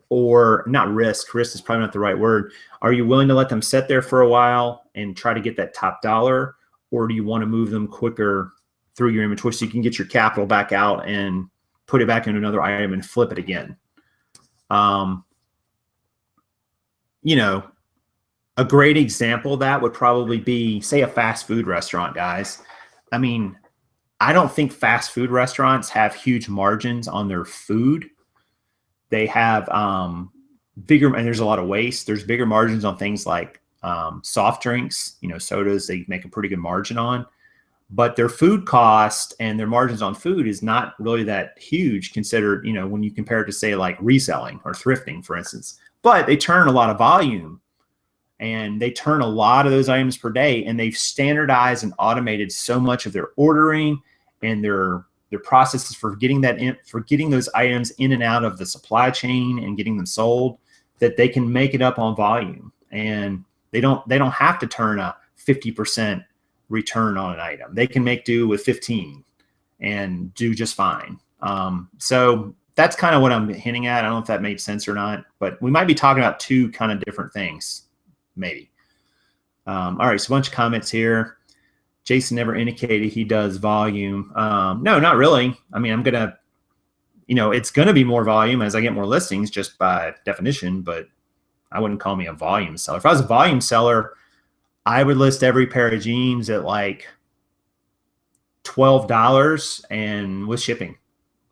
Or not risk is probably not the right word. Are you willing to let them sit there for a while and try to get that top dollar? Or do you want to move them quicker through your inventory so you can get your capital back out and put it back into another item and flip it again? A great example of that would probably be, say, a fast food restaurant, guys. I mean, I don't think fast food restaurants have huge margins on their food. They have bigger, and there's a lot of waste. There's bigger margins on things like soft drinks, sodas. They make a pretty good margin on, but their food cost and their margins on food is not really that huge considered, when you compare it to, say, like reselling or thrifting, for instance. But they turn a lot of volume, and they turn a lot of those items per day, and they've standardized and automated so much of their ordering and their processes for getting those items in and out of the supply chain and getting them sold, that they can make it up on volume, and they don't have to turn a 50% return on an item. They can make do with 15 and do just fine. So that's kind of what I'm hinting at. I don't know if that made sense or not, but we might be talking about two kind of different things, maybe. All right, so a bunch of comments here. Jason never indicated he does volume. No, not really. I mean, I'm going to, it's going to be more volume as I get more listings just by definition, but I wouldn't call me a volume seller. If I was a volume seller, I would list every pair of jeans at like $12 and with shipping.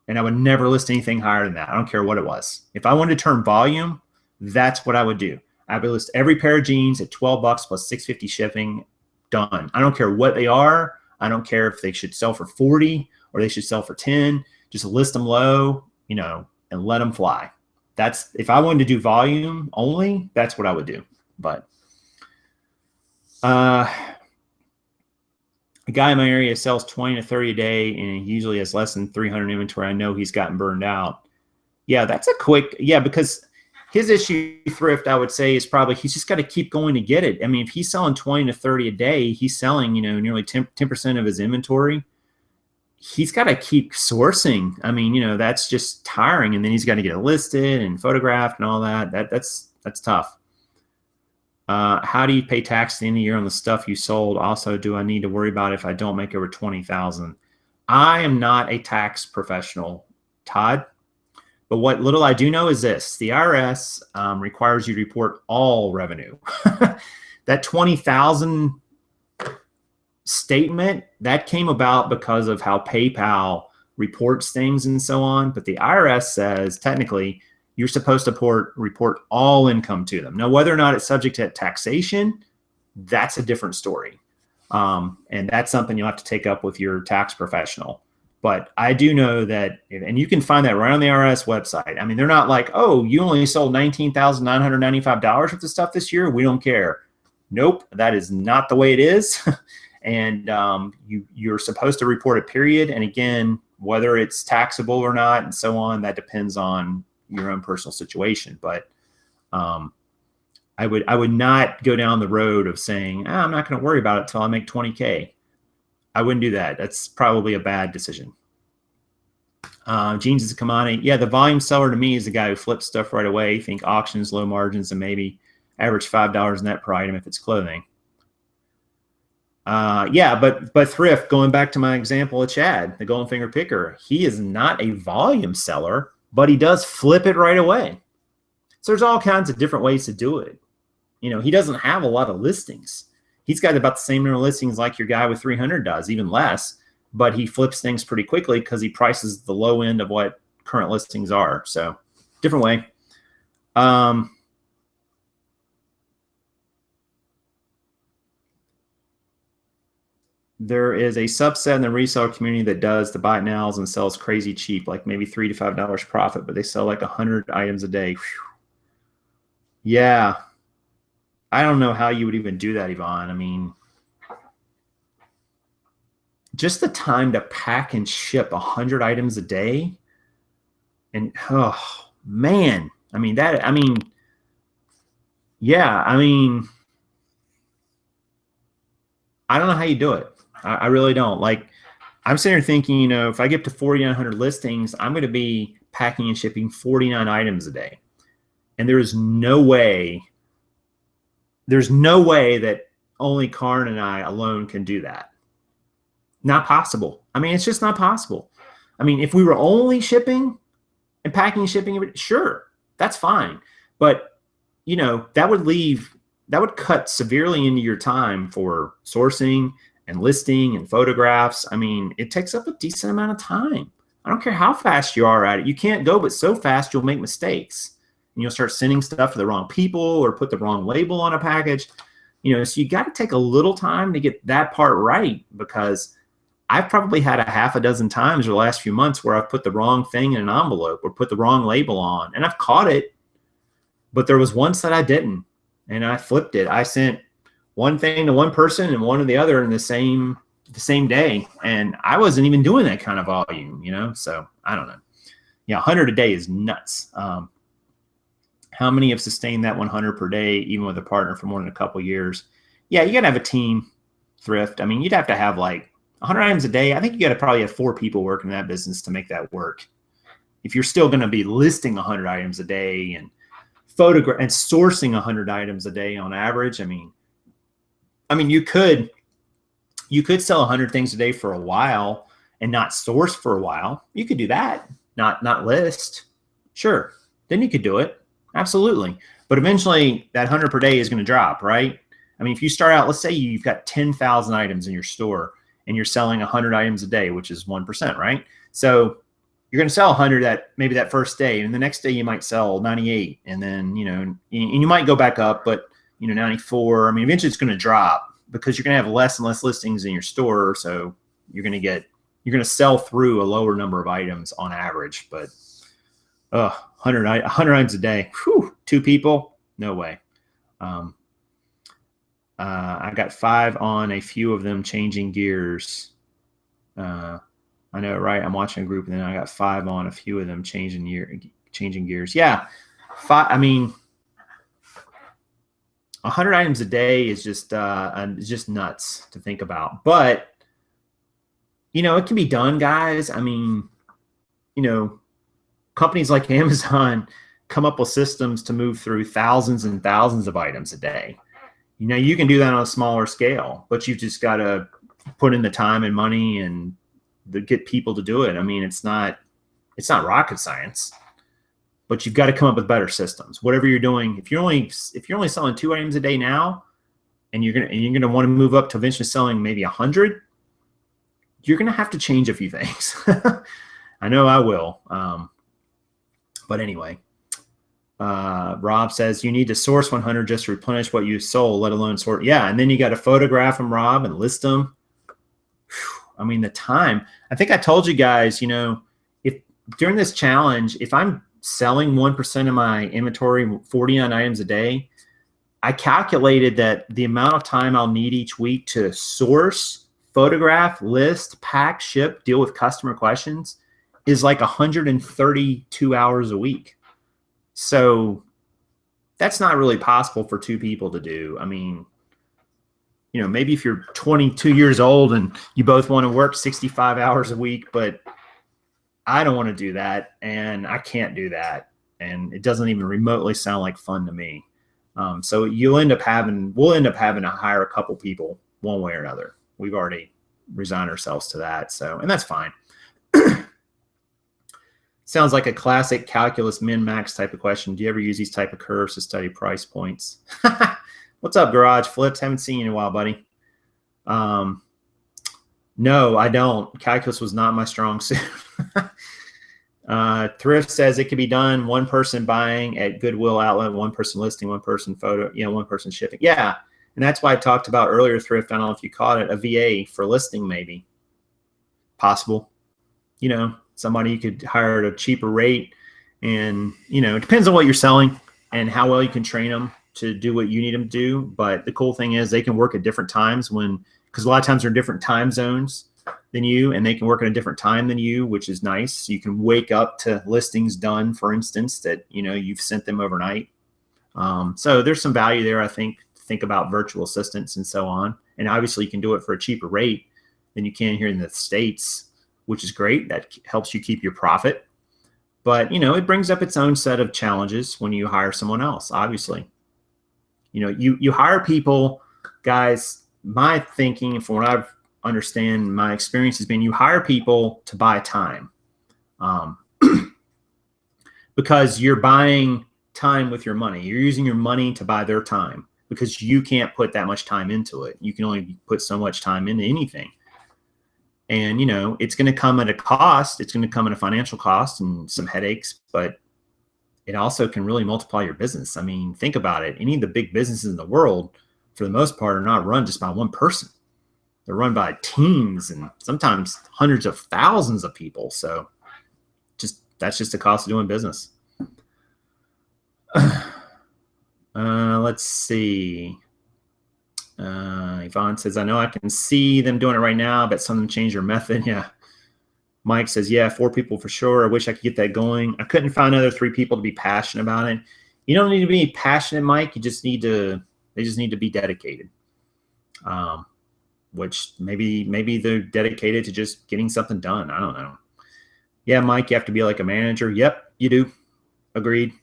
And I would never list anything higher than that. I don't care what it was. If I wanted to turn volume, that's what I would do. I would list every pair of jeans at $12 plus $6.50 shipping. Done. I don't care what they are. I don't care if they should sell for 40 or they should sell for 10. Just list them low, and let them fly. That's, if I wanted to do volume only, that's what I would do. But a guy in my area sells 20 to 30 a day, and he usually has less than 300 inventory. I know he's gotten burned out. Yeah, that's a quick, because his issue thrift, I would say, is probably he's just got to keep going to get it. I mean, if he's selling 20 to 30 a day, he's selling, nearly 10% of his inventory. He's got to keep sourcing. I mean, that's just tiring. And then he's got to get it listed and photographed and all that. That's tough. How do you pay tax at the end of the year on the stuff you sold? Also, do I need to worry about if I don't make over 20,000? I am not a tax professional, Todd. But what little I do know is this: the IRS requires you to report all revenue. That 20,000 statement, that came about because of how PayPal reports things and so on. But the IRS says technically you're supposed to report all income to them. Now, whether or not it's subject to taxation, that's a different story. And that's something you'll have to take up with your tax professional. But I do know that, and you can find that right on the IRS website. I mean, they're not like, oh, you only sold $19,995 worth of stuff this year. We don't care. Nope, that is not the way it is. And you're supposed to report it, period. And again, whether it's taxable or not and so on, that depends on your own personal situation. But I would not go down the road of saying, I'm not going to worry about it till I make 20K. I wouldn't do that. That's probably a bad decision. Jeans is a commodity. Yeah, the volume seller to me is the guy who flips stuff right away. Think auctions, low margins, and maybe average $5 net per item if it's clothing. Yeah, but thrift, going back to my example of Chad, the golden finger picker, he is not a volume seller, but he does flip it right away. So there's all kinds of different ways to do it. He doesn't have a lot of listings. He's got about the same number of listings like your guy with 300 does, even less, but he flips things pretty quickly because he prices the low end of what current listings are. So different way. There is a subset in the reseller community that does the buy it nows and sells crazy cheap, like maybe $3 to $5 profit, but they sell like 100 items a day. Whew. Yeah. I don't know how you would even do that, Yvonne. I mean, just the time to pack and ship 100 items a day. And, oh, man. Yeah, I don't know how you do it. I really don't. Like, I'm sitting here thinking, if I get to 4,900 listings, I'm going to be packing and shipping 49 items a day. And there's no way that only Karn and I alone can do that. Not possible. It's just not possible. If we were only shipping and packing and shipping, sure, that's fine. But, that would leave would cut severely into your time for sourcing and listing and photographs. I mean, it takes up a decent amount of time. I don't care how fast you are at it. You can't go but so fast you'll make mistakes. And you'll start sending stuff to the wrong people or put the wrong label on a package. So you got to take a little time to get that part right, because I've probably had a half a dozen times over the last few months where I've put the wrong thing in an envelope or put the wrong label on, and I've caught it. But there was once that I didn't, and I flipped it. I sent one thing to one person and one to the other in the same day, and I wasn't even doing that kind of volume, So I don't know. Yeah, 100 a day is nuts. How many have sustained that 100 per day, even with a partner for more than a couple of years? Yeah, you got to have a team, Thrift. I mean, you'd have to have like 100 items a day. I think you got to probably have 4 people working in that business to make that work. If you're still going to be listing 100 items a day and sourcing 100 items a day on average, I mean, you could sell 100 things a day for a while and not source for a while. You could do that, not list. Sure, then you could do it. Absolutely. But eventually that 100 per day is going to drop, right? I mean, if you start out, let's say you've got 10,000 items in your store and you're selling 100 items a day, which is 1%, right? So you're going to sell 100 maybe that first day, and the next day you might sell 98, and then, and you might go back up, but 94. I mean, eventually it's going to drop because you're going to have less and less listings in your store. So you're going to sell through a lower number of items on average, but 100 items a day. Whew, 2 people? No way. I got 5 on, a few of them changing gears. I know, right? I'm watching a group, and then I got 5 on, a few of them changing gears. Yeah, 5. I mean, 100 items a day is just nuts to think about. But it can be done, guys. I mean, companies like Amazon come up with systems to move through thousands and thousands of items a day. You can do that on a smaller scale, but you've just got to put in the time and money and get people to do it. I mean, it's not rocket science, but you've got to come up with better systems. Whatever you're doing, if you're only selling 2 items a day now, and you're gonna want to move up to eventually selling maybe 100, you're gonna have to change a few things. I know I will. But anyway, Rob says you need to source 100 just to replenish what you sold, let alone sort. Yeah, and then you got to photograph them, Rob, and list them. I mean, the time. I think I told you guys, if during this challenge, if I'm selling 1% of my inventory, 49 items a day, I calculated that the amount of time I'll need each week to source, photograph, list, pack, ship, deal with customer questions is like 132 hours a week. So that's not really possible for 2 people to do. I mean, maybe if you're 22 years old and you both want to work 65 hours a week, but I don't want to do that, and I can't do that, and it doesn't even remotely sound like fun to me. So we'll end up having to hire a couple people one way or another. We've already resigned ourselves to that. So, and that's fine. Sounds like a classic calculus min-max type of question. Do you ever use these type of curves to study price points? What's up, Garage Flips? Haven't seen you in a while, buddy. No, I don't. Calculus was not my strong suit. Thrift says it could be done. 1 person buying at Goodwill outlet, 1 person listing, 1 person photo, 1 person shipping. Yeah, and that's why I talked about earlier, Thrift. I don't know if you caught it, a VA for listing, maybe possible. Somebody you could hire at a cheaper rate, and it depends on what you're selling and how well you can train them to do what you need them to do. But the cool thing is they can work at different times because a lot of times they're in different time zones than you, and they can work at a different time than you, which is nice. So you can wake up to listings done, for instance, that you've sent them overnight. So there's some value there, I think about virtual assistants and so on. And obviously you can do it for a cheaper rate than you can here in the States, which is great. That helps you keep your profit. But it brings up its own set of challenges when you hire someone else. Obviously, you hire people, guys. My thinking, from what I've understand, my experience has been, you hire people to buy time, because you're buying time with your money. You're using your money to buy their time. because you can't put that much time into it. You can only put so much time into anything. And, you know, it's going to come at a cost. It's going to come at a financial cost and some headaches, but it also can really multiply your business. I mean, think about it. Any of the big businesses in the world, for the most part, are not run just by one person. They're run by teams and sometimes hundreds of thousands of people. So that's just the cost of doing business. Let's see. Yvonne says, I know I can see them doing it right now, but some of them change their method. Yeah. Mike says, yeah, 4 people for sure. I wish I could get that going. I couldn't find another 3 people to be passionate about it. You don't need to be passionate, Mike. They just need to be dedicated. Which maybe they're dedicated to just getting something done. I don't know. Yeah, Mike, you have to be like a manager. Yep, you do. Agreed.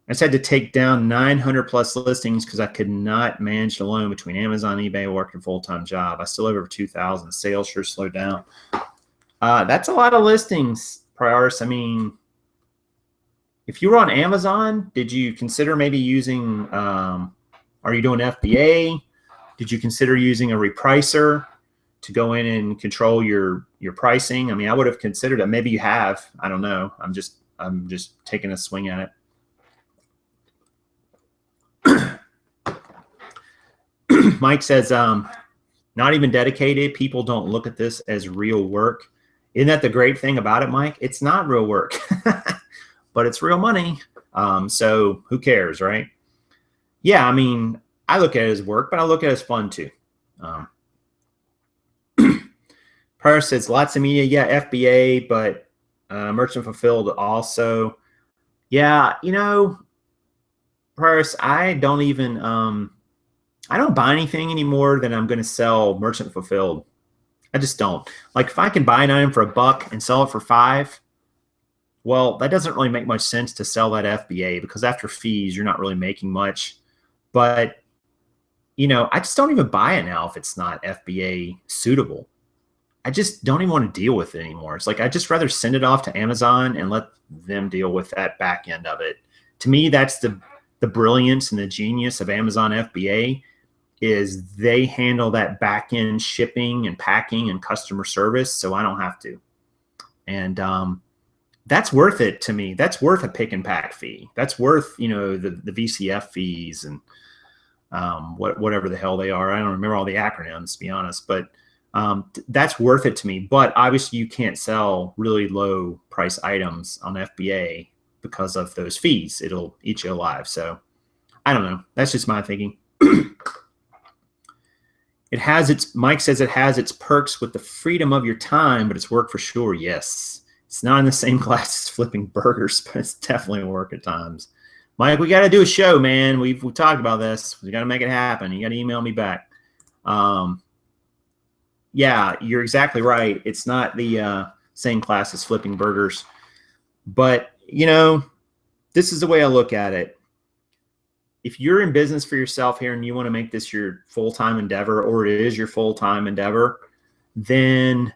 I just had to take down 900 plus listings because I could not manage it alone between Amazon, eBay, working a full-time job. I still have over 2,000. Sales sure slowed down. That's a lot of listings, Prioris. I mean, if you were on Amazon, did you consider maybe using, are you doing FBA? Did you consider using a repricer to go in and control your pricing? I mean, I would have considered it. Maybe you have. I don't know. I'm just taking a swing at it. Mike says, not even dedicated. People don't look at this as real work. Isn't that the great thing about it, Mike? It's not real work, but it's real money. So who cares, right? Yeah, I mean, I look at it as work, but I look at it as fun too. Prior says lots of media. Yeah, FBA, but merchant fulfilled also. Yeah, you know, Prior, I don't even, I don't buy anything anymore that I'm going to sell merchant fulfilled. I just don't. Like if I can buy an item for $1 and sell it for $5, well, that doesn't really make much sense to sell that FBA because after fees, you're not really making much. But, you know, I just don't even buy it now if it's not FBA suitable. I just don't even want to deal with it anymore. It's like I just rather send it off to Amazon and let them deal with that back end of it. To me, that's the brilliance and the genius of Amazon FBA is they handle that back end shipping and packing and customer service, so I don't have to. And that's worth it to me. That's worth a pick and pack fee. That's worth, you know, the VCF fees and whatever the hell they are. I don't remember all the acronyms, to be honest, but that's worth it to me. But obviously you can't sell really low price items on FBA because of those fees. It'll eat you alive. So I don't know. That's just my thinking. Mike says it has its perks with the freedom of your time, but it's work for sure. Yes. It's not in the same class as flipping burgers, but it's definitely work at times. Mike, we got to do a show, man. We've talked about this. We got to make it happen. You got to email me back. Yeah, you're exactly right. It's not the same class as flipping burgers. But, you know, this is the way I look at it. If you're in business for yourself here and you want to make this your full-time endeavor, or it is your full-time endeavor, then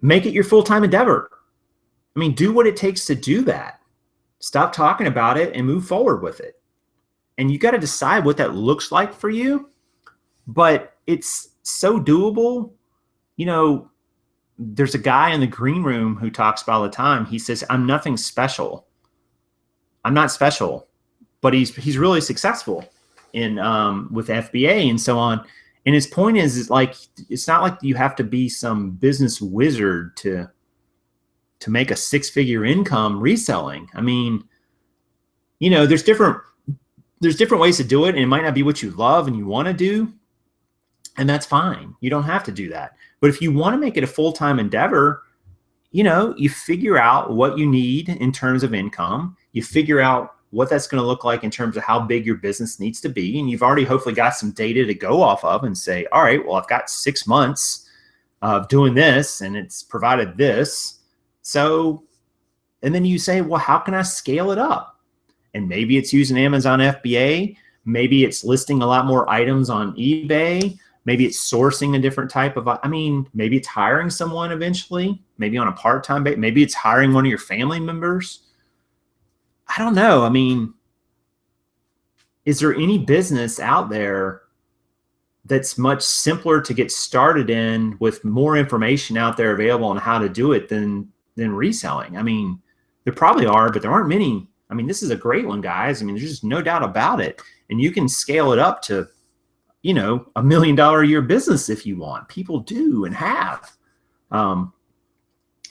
make it your full-time endeavor. I mean, do what it takes to do that. Stop talking about it and move forward with it. And you got to decide what that looks like for you. But it's so doable. You know, there's a guy in the green room who talks about all the time. He says, I'm nothing special. I'm not special, but he's really successful in with FBA and so on. And his point is like, it's not like you have to be some business wizard to make a 6-figure income reselling. I mean, you know, there's different ways to do it, and it might not be what you love and you want to do, and that's fine. You don't have to do that. But if you want to make it a full-time endeavor, you know, you figure out what you need in terms of income. You figure out what that's going to look like in terms of how big your business needs to be. And you've already hopefully got some data to go off of and say, all right, well, I've got 6 months of doing this and it's provided this. So, and then you say, well, how can I scale it up? And maybe it's using Amazon FBA. Maybe it's listing a lot more items on eBay. Maybe it's sourcing a different type of, I mean, maybe it's hiring someone eventually, maybe on a part-time basis. Maybe it's hiring one of your family members. I don't know. I mean, is there any business out there that's much simpler to get started in with more information out there available on how to do it than reselling? I mean, there probably are, but there aren't many. I mean, this is a great one, guys. I mean, there's just no doubt about it. And you can scale it up to, you know, $1 million a year business if you want. People do and have.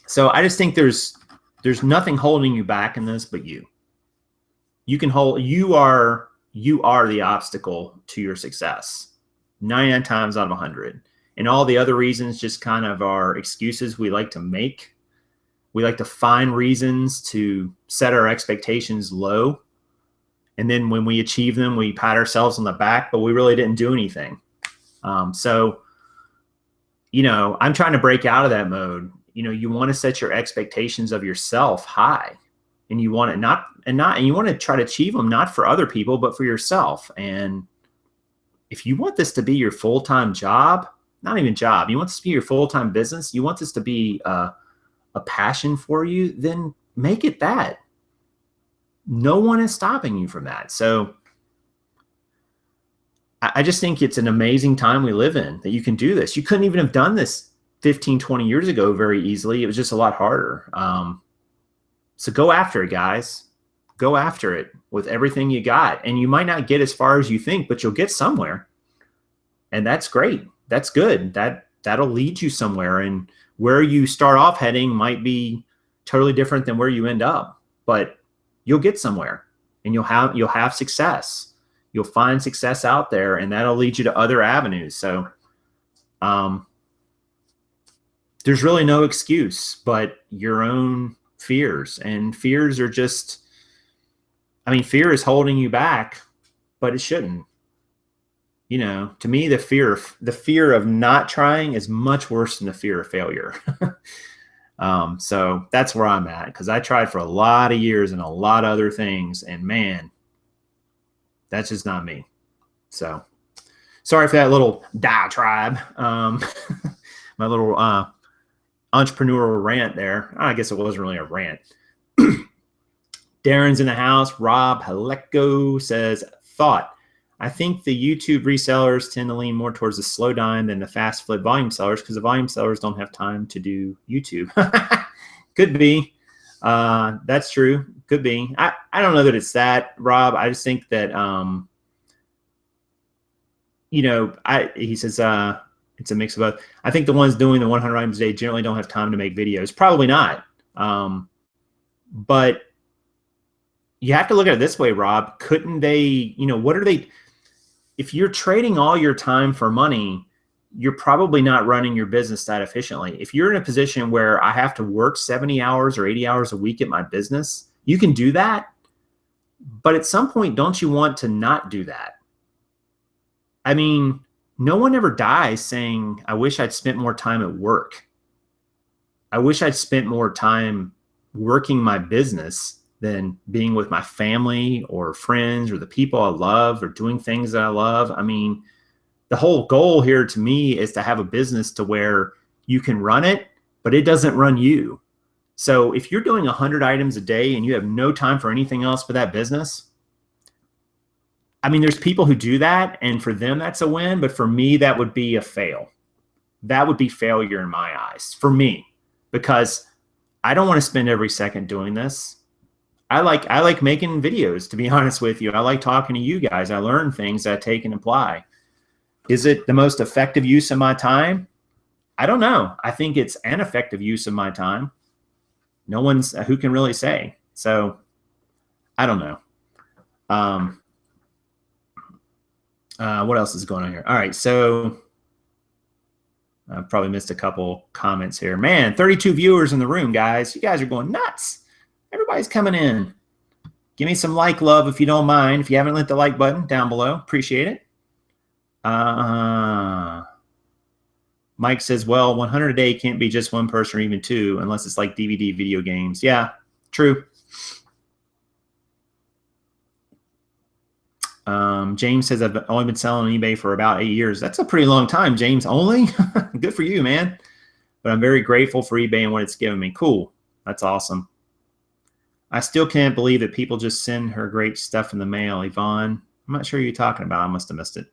So I just think there's nothing holding you back in this but you. You can hold, you are the obstacle to your success 99 times out of 100. And all the other reasons just kind of are excuses we like to make. We like to find reasons to set our expectations low. And then when we achieve them, we pat ourselves on the back, but we really didn't do anything. So, you know, I'm trying to break out of that mode. You know, you want to set your expectations of yourself high, and you want it and you want to try to achieve them, not for other people, but for yourself. And if you want this to be your full-time job, not even job, you want this to be your full-time business, you want this to be a passion for you, then make it that. No one is stopping you from that. So I just think it's an amazing time we live in that you can do this. You couldn't even have done this 15, 20 years ago very easily. It was just a lot harder. So go after it, guys. Go after it with everything you got. And you might not get as far as you think, but you'll get somewhere. And that's great. That's good. That'll lead you somewhere. And where you start off heading might be totally different than where you end up. But you'll get somewhere, and you'll have success. You'll find success out there, and that'll lead you to other avenues. So there's really no excuse but your own fears. And fears are just, I mean, fear is holding you back, but it shouldn't. You know, to me, the fear of not trying is much worse than the fear of failure. So that's where I'm at, because I tried for a lot of years and a lot of other things, and man, that's just not me. So sorry for that little diatribe. My little entrepreneurial rant there. I guess it wasn't really a rant. Darren's in the house. Rob Haleko says, thought. I think the YouTube resellers tend to lean more towards the slow dime than the fast flip volume sellers, because the volume sellers don't have time to do YouTube. Could be. That's true. Could be. I don't know that it's that, Rob. I just think that, you know, he says it's a mix of both. I think the ones doing the 100 items a day generally don't have time to make videos. Probably not. But you have to look at it this way, Rob. Couldn't they, you know, what are they? If you're trading all your time for money, you're probably not running your business that efficiently. If you're in a position where I have to work 70 hours or 80 hours a week at my business, you can do that. But at some point, don't you want to not do that? I mean, no one ever dies saying, I wish I'd spent more time at work. I wish I'd spent more time working my business than being with my family or friends or the people I love or doing things that I love. I mean, the whole goal here to me is to have a business to where you can run it, but it doesn't run you. So if you're doing 100 items a day and you have no time for anything else but that business, I mean, there's people who do that, and for them, that's a win. But for me, that would be a fail. That would be failure in my eyes for me, because I don't want to spend every second doing this. I like making videos, to be honest with you. I like talking to you guys. I learn things that I take and apply. Is it the most effective use of my time? I don't know. I think it's an effective use of my time. No one's who can really say. So I don't know. What else is going on here? All right. So I probably missed a couple comments here. Man, 32 viewers in the room, guys. You guys are going nuts. Everybody's coming in. Give me some like love if you don't mind. If you haven't hit the like button down below, appreciate it. Mike says, well, 100 a day can't be just one person or even two unless it's like DVD video games. Yeah, true. James says, I've only been selling on eBay for about 8 years. That's a pretty long time, James. Only? Good for you, man. But I'm very grateful for eBay and what it's given me. Cool. That's awesome. I still can't believe that people just send her great stuff in the mail, Yvonne. I'm not sure who you're talking about. I must have missed it.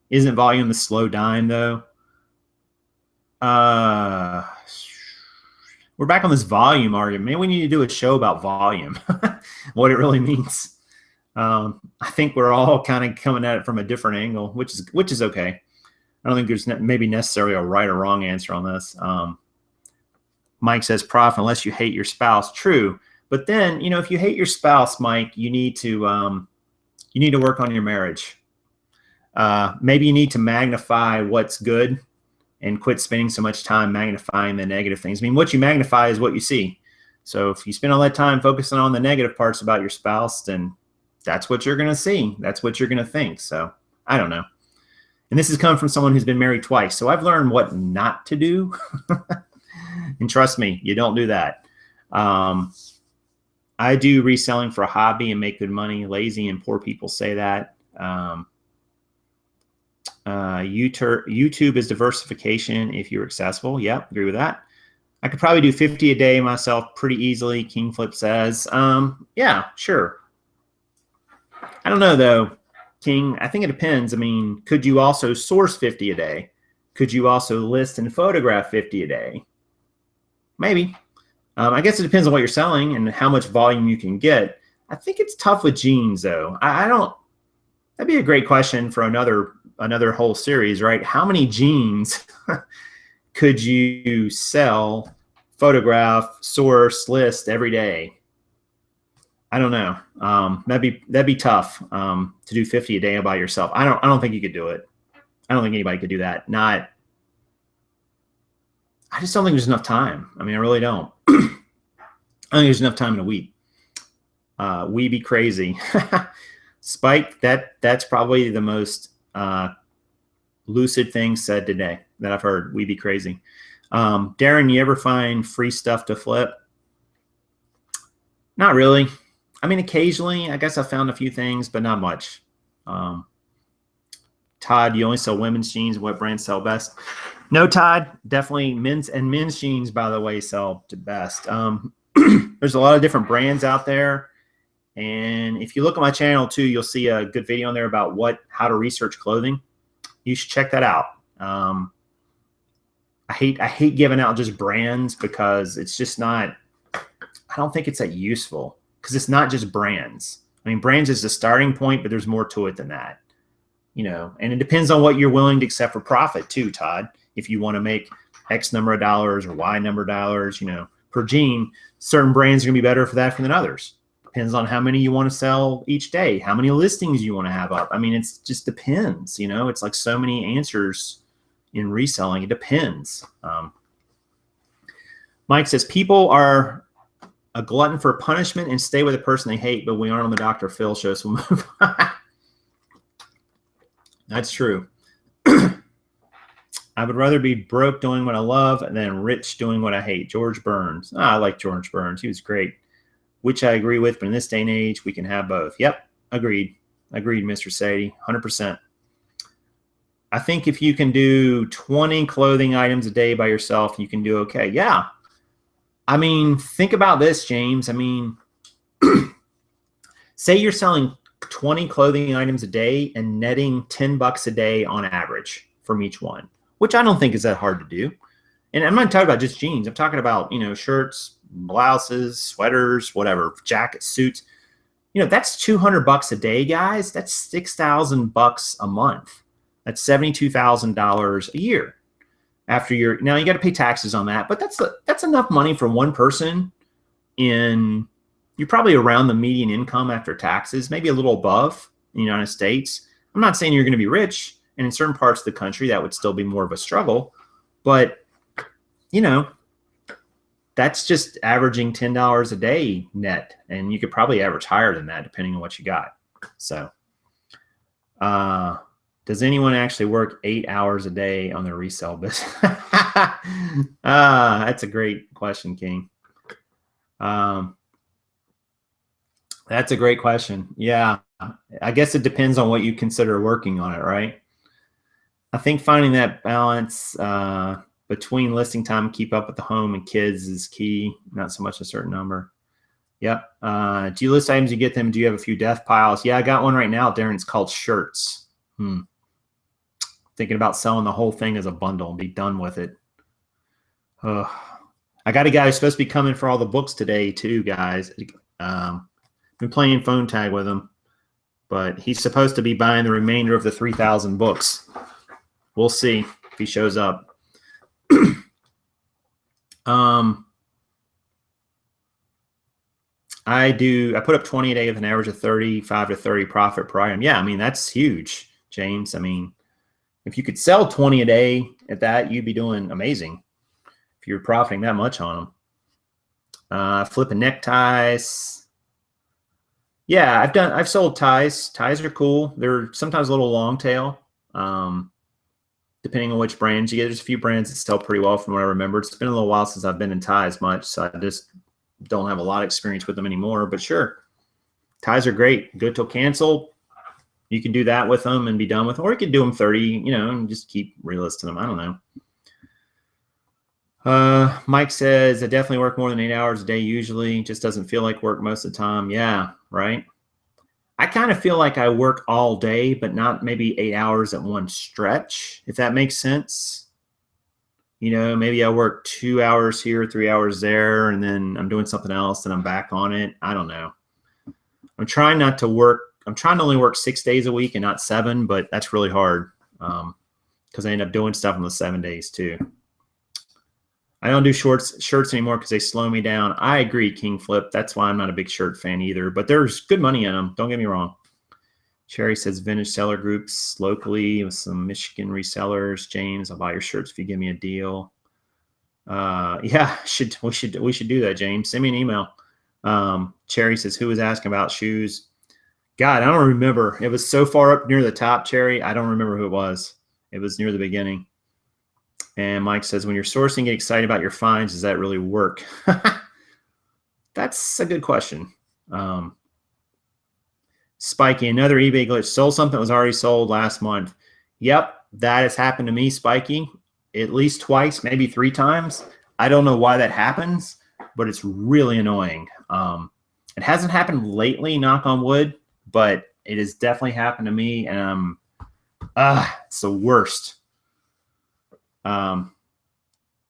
Isn't volume the slow dime though? We're back on this volume argument. Maybe we need to do a show about volume, what it really means. I think we're all kind of coming at it from a different angle, which is okay. I don't think there's maybe necessarily a right or wrong answer on this. Mike says, Prof, unless you hate your spouse. True. But then, if you hate your spouse, Mike, you need to work on your marriage. Maybe you need to magnify what's good and quit spending so much time magnifying the negative things. I mean, what you magnify is what you see. So if you spend all that time focusing on the negative parts about your spouse, then that's what you're going to see. That's what you're going to think. So I don't know. And this has come from someone who's been married twice. So I've learned what not to do. And trust me, you don't do that. I do reselling for a hobby and make good money. Lazy and poor people say that. YouTube is diversification if you're accessible. Yep, agree with that. I could probably do 50 a day myself pretty easily, King Flip says. Yeah, sure. I don't know, though, King. I think it depends. I mean, could you also source 50 a day? Could you also list and photograph 50 a day? Maybe. I guess it depends on what you're selling and how much volume you can get. I think it's tough with jeans, though. I don't. That'd be a great question for another whole series, right? How many jeans could you sell, photograph, source, list every day? I don't know. That'd be tough to do 50 a day by yourself. I don't think you could do it. I don't think anybody could do that. I just don't think there's enough time. I mean, I really don't. I don't think there's enough time in a week. We be crazy. Spike, that's probably the most lucid thing said today that I've heard. We be crazy. Darren, you ever find free stuff to flip? Not really. I mean, occasionally, I guess I found a few things, but not much. Todd, you only sell women's jeans. What brands sell best? No, Todd, definitely men's jeans, by the way, sell the best. There's a lot of different brands out there. And if you look at my channel too, you'll see a good video on there about how to research clothing. You should check that out. I hate giving out just brands because it's just not, I don't think it's that useful because it's not just brands. I mean, brands is the starting point, but there's more to it than that, and it depends on what you're willing to accept for profit too, Todd. If you want to make X number of dollars or Y number of dollars, per jean, certain brands are gonna be better for that than others. Depends on how many you want to sell each day, how many listings you want to have up. I mean, it's just depends, it's like so many answers in reselling. It depends. Mike says, people are a glutton for punishment and stay with a person they hate, but we aren't on the Dr. Phil show, so we'll move on. That's true. I would rather be broke doing what I love than rich doing what I hate. George Burns. I like George Burns. He was great. Which I agree with, but in this day and age, we can have both. Yep, agreed. Agreed, Mr. Sadie, 100%. I think if you can do 20 clothing items a day by yourself, you can do okay. Yeah. I mean, think about this, James. I mean, say you're selling 20 clothing items a day and netting $10 a day on average from each one, which I don't think is that hard to do. And I'm not talking about just jeans. I'm talking about, shirts, blouses, sweaters, whatever, jackets, suits. That's $200 a day, guys. That's $6,000 a month. That's $72,000 a year. Now you got to pay taxes on that, but that's enough money for one person. You're probably around the median income after taxes, maybe a little above in the United States. I'm not saying you're going to be rich, and in certain parts of the country that would still be more of a struggle, but that's just averaging $10 a day net, and you could probably average higher than that depending on what you got. So does anyone actually work 8 hours a day on their resale business? That's a great question, King. That's a great question. Yeah, I guess it depends on what you consider working on it, right? I think finding that balance between listing time, keep up with the home and kids is key, not so much a certain number. Yep. Do you list items, you get them? Do you have a few death piles? Yeah, I got one right now, Darren. It's called shirts. Thinking about selling the whole thing as a bundle and be done with it. I got a guy who's supposed to be coming for all the books today too, guys. Been playing phone tag with him, but he's supposed to be buying the remainder of the 3,000 books. We'll see if he shows up. I put up 20 a day with an average of 35 to 30 profit per item. Yeah, I mean, that's huge, James. I mean, if you could sell 20 a day at that, you'd be doing amazing if you're profiting that much on them. Flipping neckties. Yeah, I've sold ties. Ties are cool. They're sometimes a little long tail. Depending on which brands you get. There's a few brands that sell pretty well from what I remember. It's been a little while since I've been in ties much, so I just don't have a lot of experience with them anymore. But sure, ties are great. Good till cancel. You can do that with them and be done with them. Or you can do them 30, and just keep relisting them. I don't know. Mike says, I definitely work more than 8 hours a day usually. Just doesn't feel like work most of the time. Yeah, right. I kind of feel like I work all day, but not maybe 8 hours at one stretch, if that makes sense. Maybe I work 2 hours here, 3 hours there, and then I'm doing something else and I'm back on it. I don't know. I'm trying to only work 6 days a week and not 7, but that's really hard because I end up doing stuff on the 7 days too. I don't do shirts anymore because they slow me down. I agree, King Flip. That's why I'm not a big shirt fan either, but there's good money in them. Don't get me wrong. Cherry says vintage seller groups locally with some Michigan resellers. James, I'll buy your shirts if you give me a deal. Yeah, we should do that, James. Send me an email. Cherry says, who was asking about shoes? God, I don't remember. It was so far up near the top, Cherry. I don't remember who it was. It was near the beginning. And Mike says, when you're sourcing, get excited about your finds. Does that really work? That's a good question. Spiky, another eBay glitch. Sold something that was already sold last month. Yep, that has happened to me, Spiky, at least twice, maybe 3 times. I don't know why that happens, but it's really annoying. It hasn't happened lately, knock on wood, but it has definitely happened to me, and it's the worst.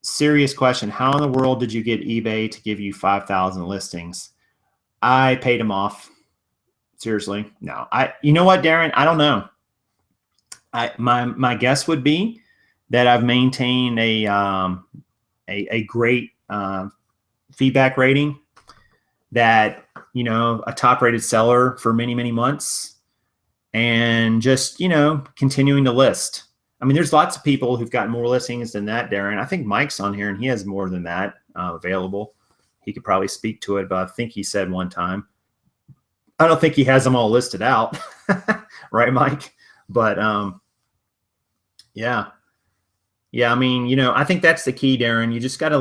Serious question. How in the world did you get eBay to give you 5,000 listings? I paid them off. Seriously. No, you know what, Darren? I don't know. My guess would be that I've maintained a great feedback rating, that, a top rated seller for many, many months, and just, continuing to list. I mean, there's lots of people who've got more listings than that, Darren. I think Mike's on here and he has more than that available. He could probably speak to it, but I think he said one time. I don't think he has them all listed out. Right, Mike? But yeah. I mean, I think that's the key, Darren. You just gotta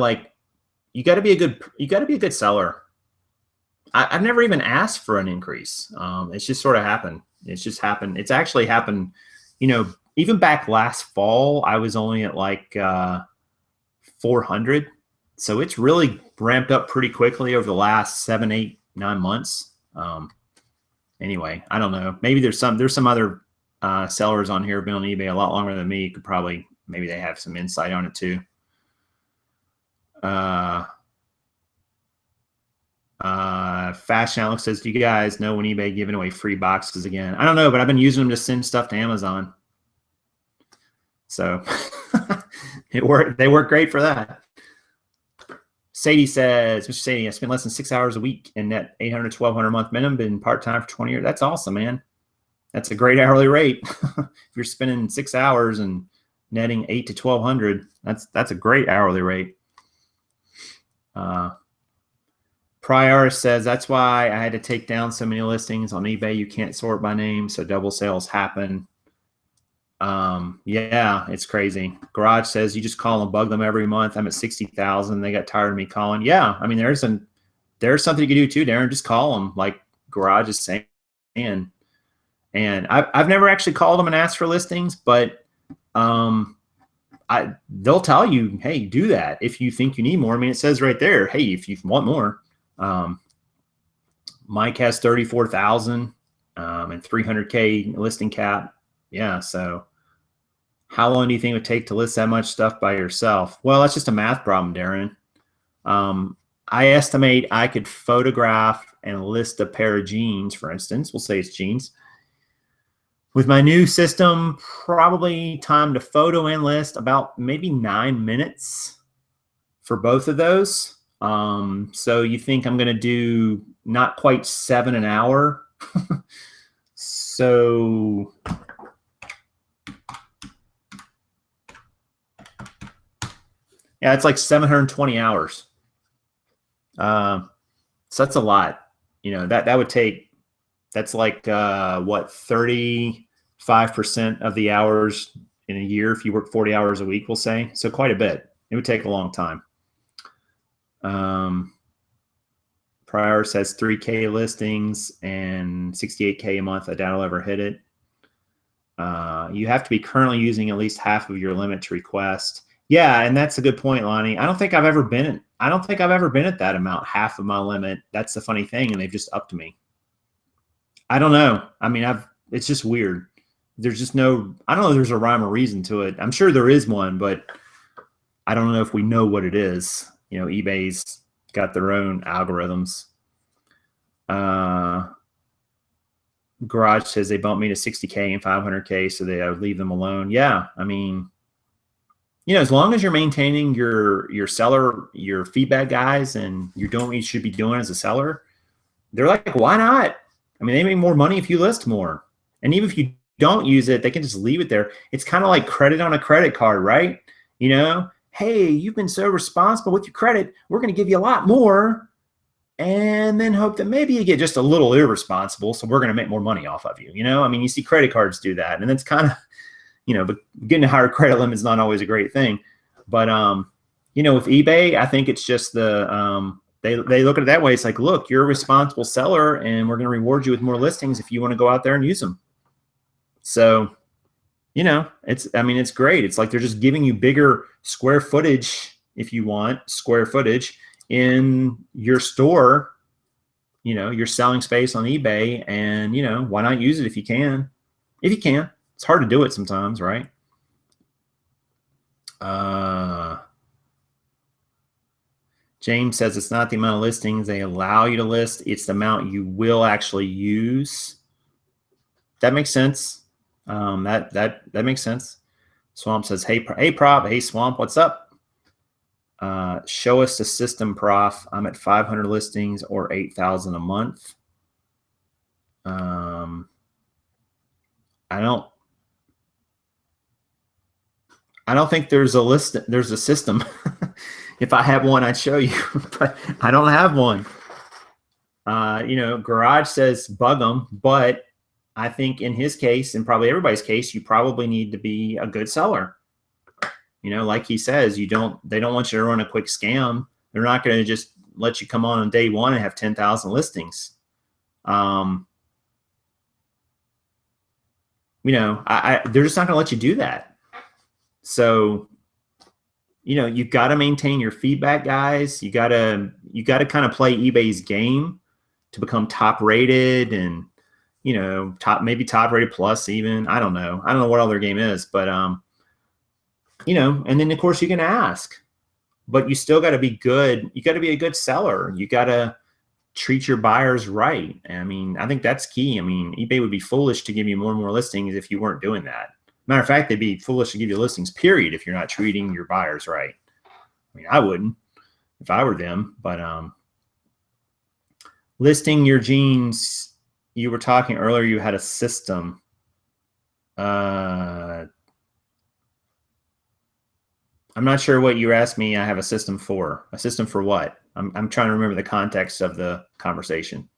you gotta be a good seller. I've never even asked for an increase. It's just sort of happened. It's just happened. It's actually happened, even back last fall, I was only at 400. So it's really ramped up pretty quickly over the last 7, 8, 9 months. Anyway, I don't know. Maybe there's some other sellers on here who've been on eBay a lot longer than me. Maybe they have some insight on it too. Fashion Alex says, do you guys know when eBay giving away free boxes again? I don't know, but I've been using them to send stuff to Amazon. So they work great for that. Sadie says, Mr. Sadie, I spend less than 6 hours a week and net 800 to 1,200 a month minimum, been part-time for 20 years. That's awesome, man. That's a great hourly rate. If you're spending 6 hours and netting 8 to 1,200, that's a great hourly rate. Prior says, that's why I had to take down so many listings on eBay. You can't sort by name, so double sales happen. Yeah, it's crazy. Garage says, you just call and bug them every month. I'm at 60,000. They got tired of me calling. Yeah, I mean, there's something you can do too, Darren. Just call them, like Garage is saying. And I've never actually called them and asked for listings, but they'll tell you, hey, do that if you think you need more. I mean, it says right there, hey, if you want more. Mike has 34,000 and 300K listing cap. Yeah, so how long do you think it would take to list that much stuff by yourself? Well, that's just a math problem, Darren. I estimate I could photograph and list a pair of jeans, for instance. We'll say it's jeans. With my new system, probably time to photo and list about maybe 9 minutes for both of those. So you think I'm going to do not quite 7 an hour. So yeah, it's like 720 hours. So that's a lot. You know, that would take, that's like what, 35% of the hours in a year if you work 40 hours a week, we'll say. So quite a bit. It would take a long time. Prior says 3K listings and 68K a month. I doubt I'll ever hit it. You have to be currently using at least half of your limit to request. Yeah, and that's a good point, Lonnie. I don't think I've ever been at that amount, half of my limit. That's the funny thing, and they've just upped me. I don't know. I mean, it's just weird. There's just no, I don't know if there's a rhyme or reason to it. I'm sure there is one, but I don't know if we know what it is. You know, eBay's got their own algorithms. Garage says they bumped me to 60K and 500K, so I would leave them alone. Yeah, I mean, you know, as long as you're maintaining your seller, your feedback guys, and you're doing what you should be doing as a seller, they're like, why not? I mean, they make more money if you list more. And even if you don't use it, they can just leave it there. It's kind of like credit on a credit card, right? You know, hey, you've been so responsible with your credit. We're going to give you a lot more, and then hope that maybe you get just a little irresponsible, so we're going to make more money off of you. You know, I mean, you see credit cards do that, and it's kind of, you know, but getting a higher credit limit is not always a great thing. But, you know, with eBay, I think it's just the, they look at it that way. It's like, look, you're a responsible seller, and we're going to reward you with more listings if you want to go out there and use them. So, you know, I mean, it's great. It's like they're just giving you bigger square footage, if you want square footage in your store, you know, your selling space on eBay, and, you know, why not use it if you can? If you can. It's hard to do it sometimes, right? James says it's not the amount of listings they allow you to list, it's the amount you will actually use. That makes sense. That makes sense. Swamp says, hey Prop, hey Swamp, what's up? Show us the system, Prof. I'm at 500 listings or 8,000 a month. I don't think there's a list. There's a system. If I had one, I'd show you, but I don't have one. You know, Garage says bug them, but I think in his case, and probably everybody's case, you probably need to be a good seller. You know, like he says, they don't want you to run a quick scam. They're not going to just let you come on day one and have 10,000 listings. You know, they're just not going to let you do that. So, you know, you've got to maintain your feedback guys. You got to kind of play eBay's game to become top rated, and, you know, maybe top rated plus even. I don't know what all their game is, but you know, and then of course you can ask, but you still got to be good. You got to be a good seller. You got to treat your buyers right. I mean, I think that's key. I mean, eBay would be foolish to give you more and more listings if you weren't doing that. Matter of fact, they'd be foolish to give you listings, period, if you're not treating your buyers right. I mean, I wouldn't if I were them. But listing your jeans, you were talking earlier, you had a system. I'm not sure what you asked me I have a system for. A system for what? I'm trying to remember the context of the conversation.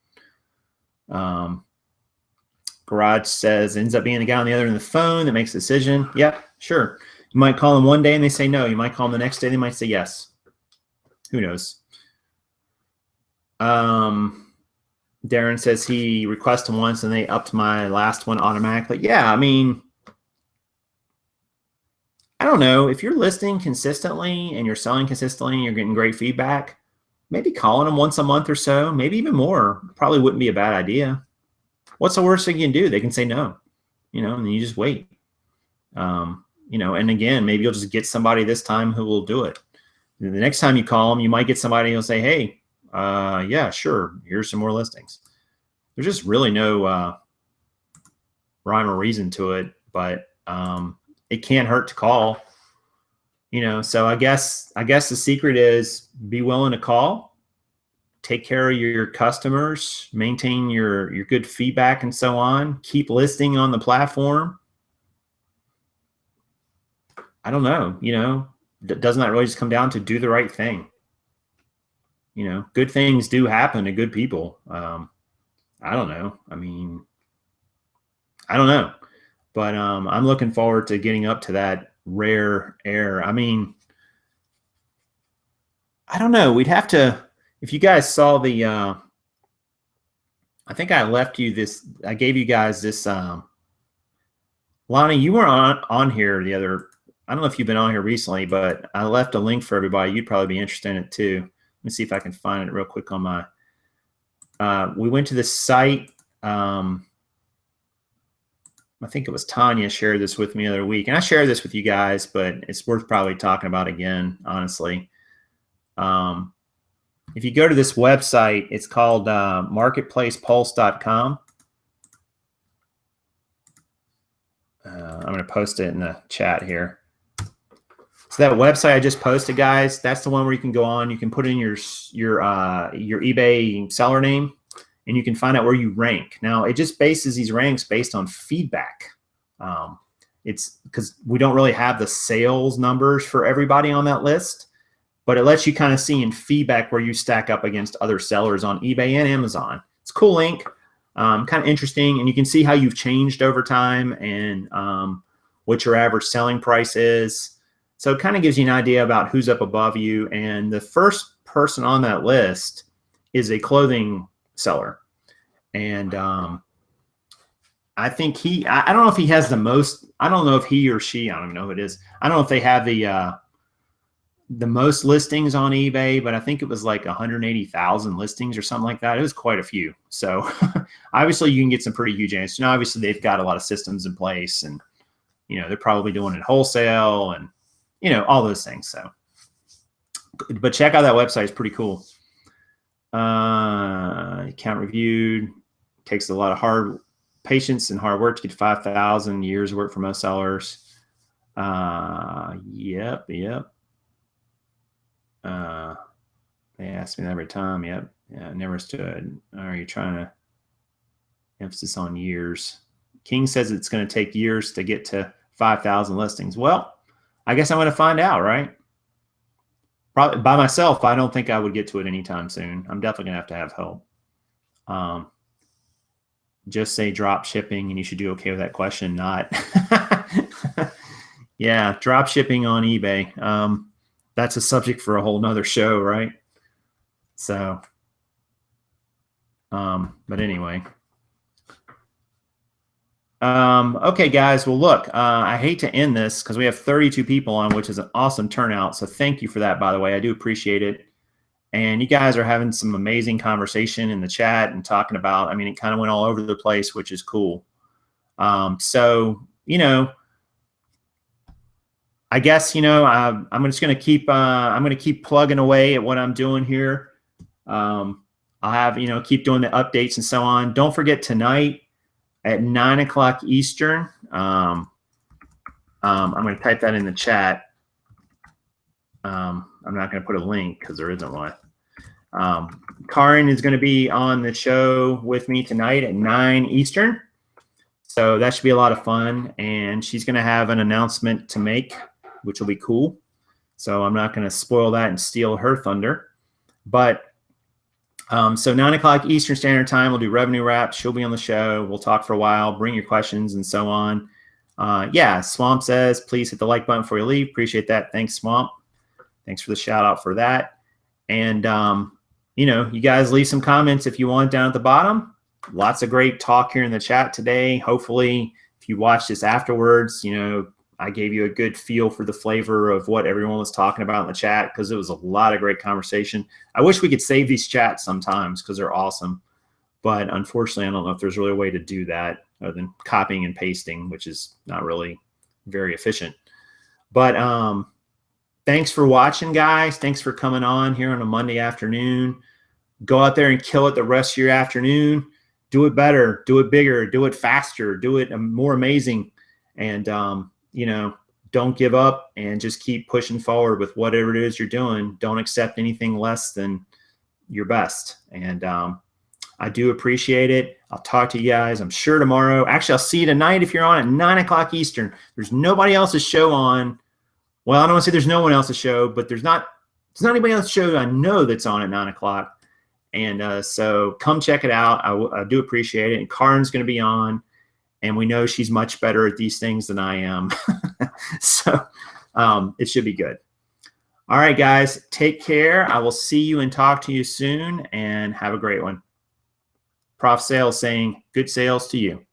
Garage says ends up being the guy on the other end of the phone that makes a decision. Yep, sure. You might call them one day and they say no. You might call them the next day, they might say yes. Who knows? Darren says he requested once and they upped my last one automatically. Yeah, I mean, I don't know. If you're listing consistently and you're selling consistently and you're getting great feedback, maybe calling them once a month or so, maybe even more, probably wouldn't be a bad idea. What's the worst thing you can do? They can say no, you know, and you just wait. You know, and again, maybe you'll just get somebody this time who will do it. And the next time you call them, you might get somebody who'll say, hey, yeah, sure, here's some more listings. There's just really no rhyme or reason to it, but it can't hurt to call, you know. So I guess the secret is be willing to call, take care of your customers, maintain your good feedback and so on, keep listing on the platform. I don't know, you know, doesn't that really just come down to do the right thing? You know, good things do happen to good people. I don't know. I mean, I don't know, but I'm looking forward to getting up to that rare air. I mean, I don't know. We'd have to, if you guys saw the, I think I left you this, I gave you guys this, Lonnie, you were on here the other, I don't know if you've been on here recently, but I left a link for everybody. You'd probably be interested in it too. Let me see if I can find it real quick on my, we went to this site. I think it was Tanya shared this with me the other week, and I shared this with you guys, but it's worth probably talking about again, honestly. If you go to this website, it's called marketplacepulse.com. I'm going to post it in the chat here. So that website I just posted, guys, that's the one where you can go on. You can put in your eBay seller name, and you can find out where you rank. Now, it just bases these ranks based on feedback. It's because we don't really have the sales numbers for everybody on that list, but it lets you kind of see in feedback where you stack up against other sellers on eBay and Amazon. It's a cool link, kind of interesting, and you can see how you've changed over time and what your average selling price is. So it kind of gives you an idea about who's up above you. And the first person on that list is a clothing seller. And I think I don't know if he has the most, I don't know if he or she, I don't even know who it is. I don't know if they have the most listings on eBay, but I think it was like 180,000 listings or something like that. It was quite a few. So obviously you can get some pretty huge answers. Now, obviously they've got a lot of systems in place, and, you know, they're probably doing it wholesale and, you know, all those things. So, but check out that website. It's pretty cool. Account reviewed, takes a lot of hard patience and hard work to get 5,000 years work for most sellers. Yep. They ask me that every time. Yep. Yeah, never stood. Are you trying to emphasis on years? King says it's going to take years to get to 5,000 listings. Well, I guess I'm going to find out, right? Probably by myself, I don't think I would get to it anytime soon. I'm definitely going to have help. Just say drop shipping, and you should do okay with that question. Not. Yeah, drop shipping on eBay. That's a subject for a whole nother show, right? So, but anyway. Okay, guys. Well, look, I hate to end this because we have 32 people on, which is an awesome turnout. So thank you for that, by the way. I do appreciate it. And you guys are having some amazing conversation in the chat and talking about, I mean, it kind of went all over the place, which is cool. So, you know, I guess, you know, I'm just going to keep, I'm going to keep plugging away at what I'm doing here. I'll have, you know, keep doing the updates and so on. Don't forget tonight at 9 o'clock Eastern. I'm going to type that in the chat. I'm not going to put a link because there isn't one. Karin is going to be on the show with me tonight at 9 Eastern. So that should be a lot of fun. And she's going to have an announcement to make, which will be cool. So I'm not going to spoil that and steal her thunder. But so 9 o'clock Eastern Standard Time, we'll do revenue wrap. She'll be on the show. We'll talk for a while, bring your questions and so on. Yeah, Swamp says, please hit the like button before you leave. Appreciate that. Thanks, Swamp. Thanks for the shout out for that. And, you know, you guys leave some comments if you want down at the bottom. Lots of great talk here in the chat today. Hopefully, if you watch this afterwards, you know, I gave you a good feel for the flavor of what everyone was talking about in the chat, because it was a lot of great conversation. I wish we could save these chats sometimes because they're awesome. But unfortunately, I don't know if there's really a way to do that other than copying and pasting, which is not really very efficient. But thanks for watching, guys. Thanks for coming on here on a Monday afternoon. Go out there and kill it the rest of your afternoon. Do it better, do it bigger, do it faster, do it more amazing. And, you know, don't give up and just keep pushing forward with whatever it is you're doing. Don't accept anything less than your best. And I do appreciate it. I'll talk to you guys, I'm sure, tomorrow. Actually, I'll see you tonight if you're on at 9 o'clock Eastern. There's nobody else's show on. Well, I don't want to say there's no one else's show, but there's not anybody else's show I know that's on at 9 o'clock. And so come check it out. I do appreciate it. And Karin's going to be on, and we know she's much better at these things than I am. So it should be good. All right, guys, take care. I will see you and talk to you soon, and have a great one. Prof Sales saying good sales to you.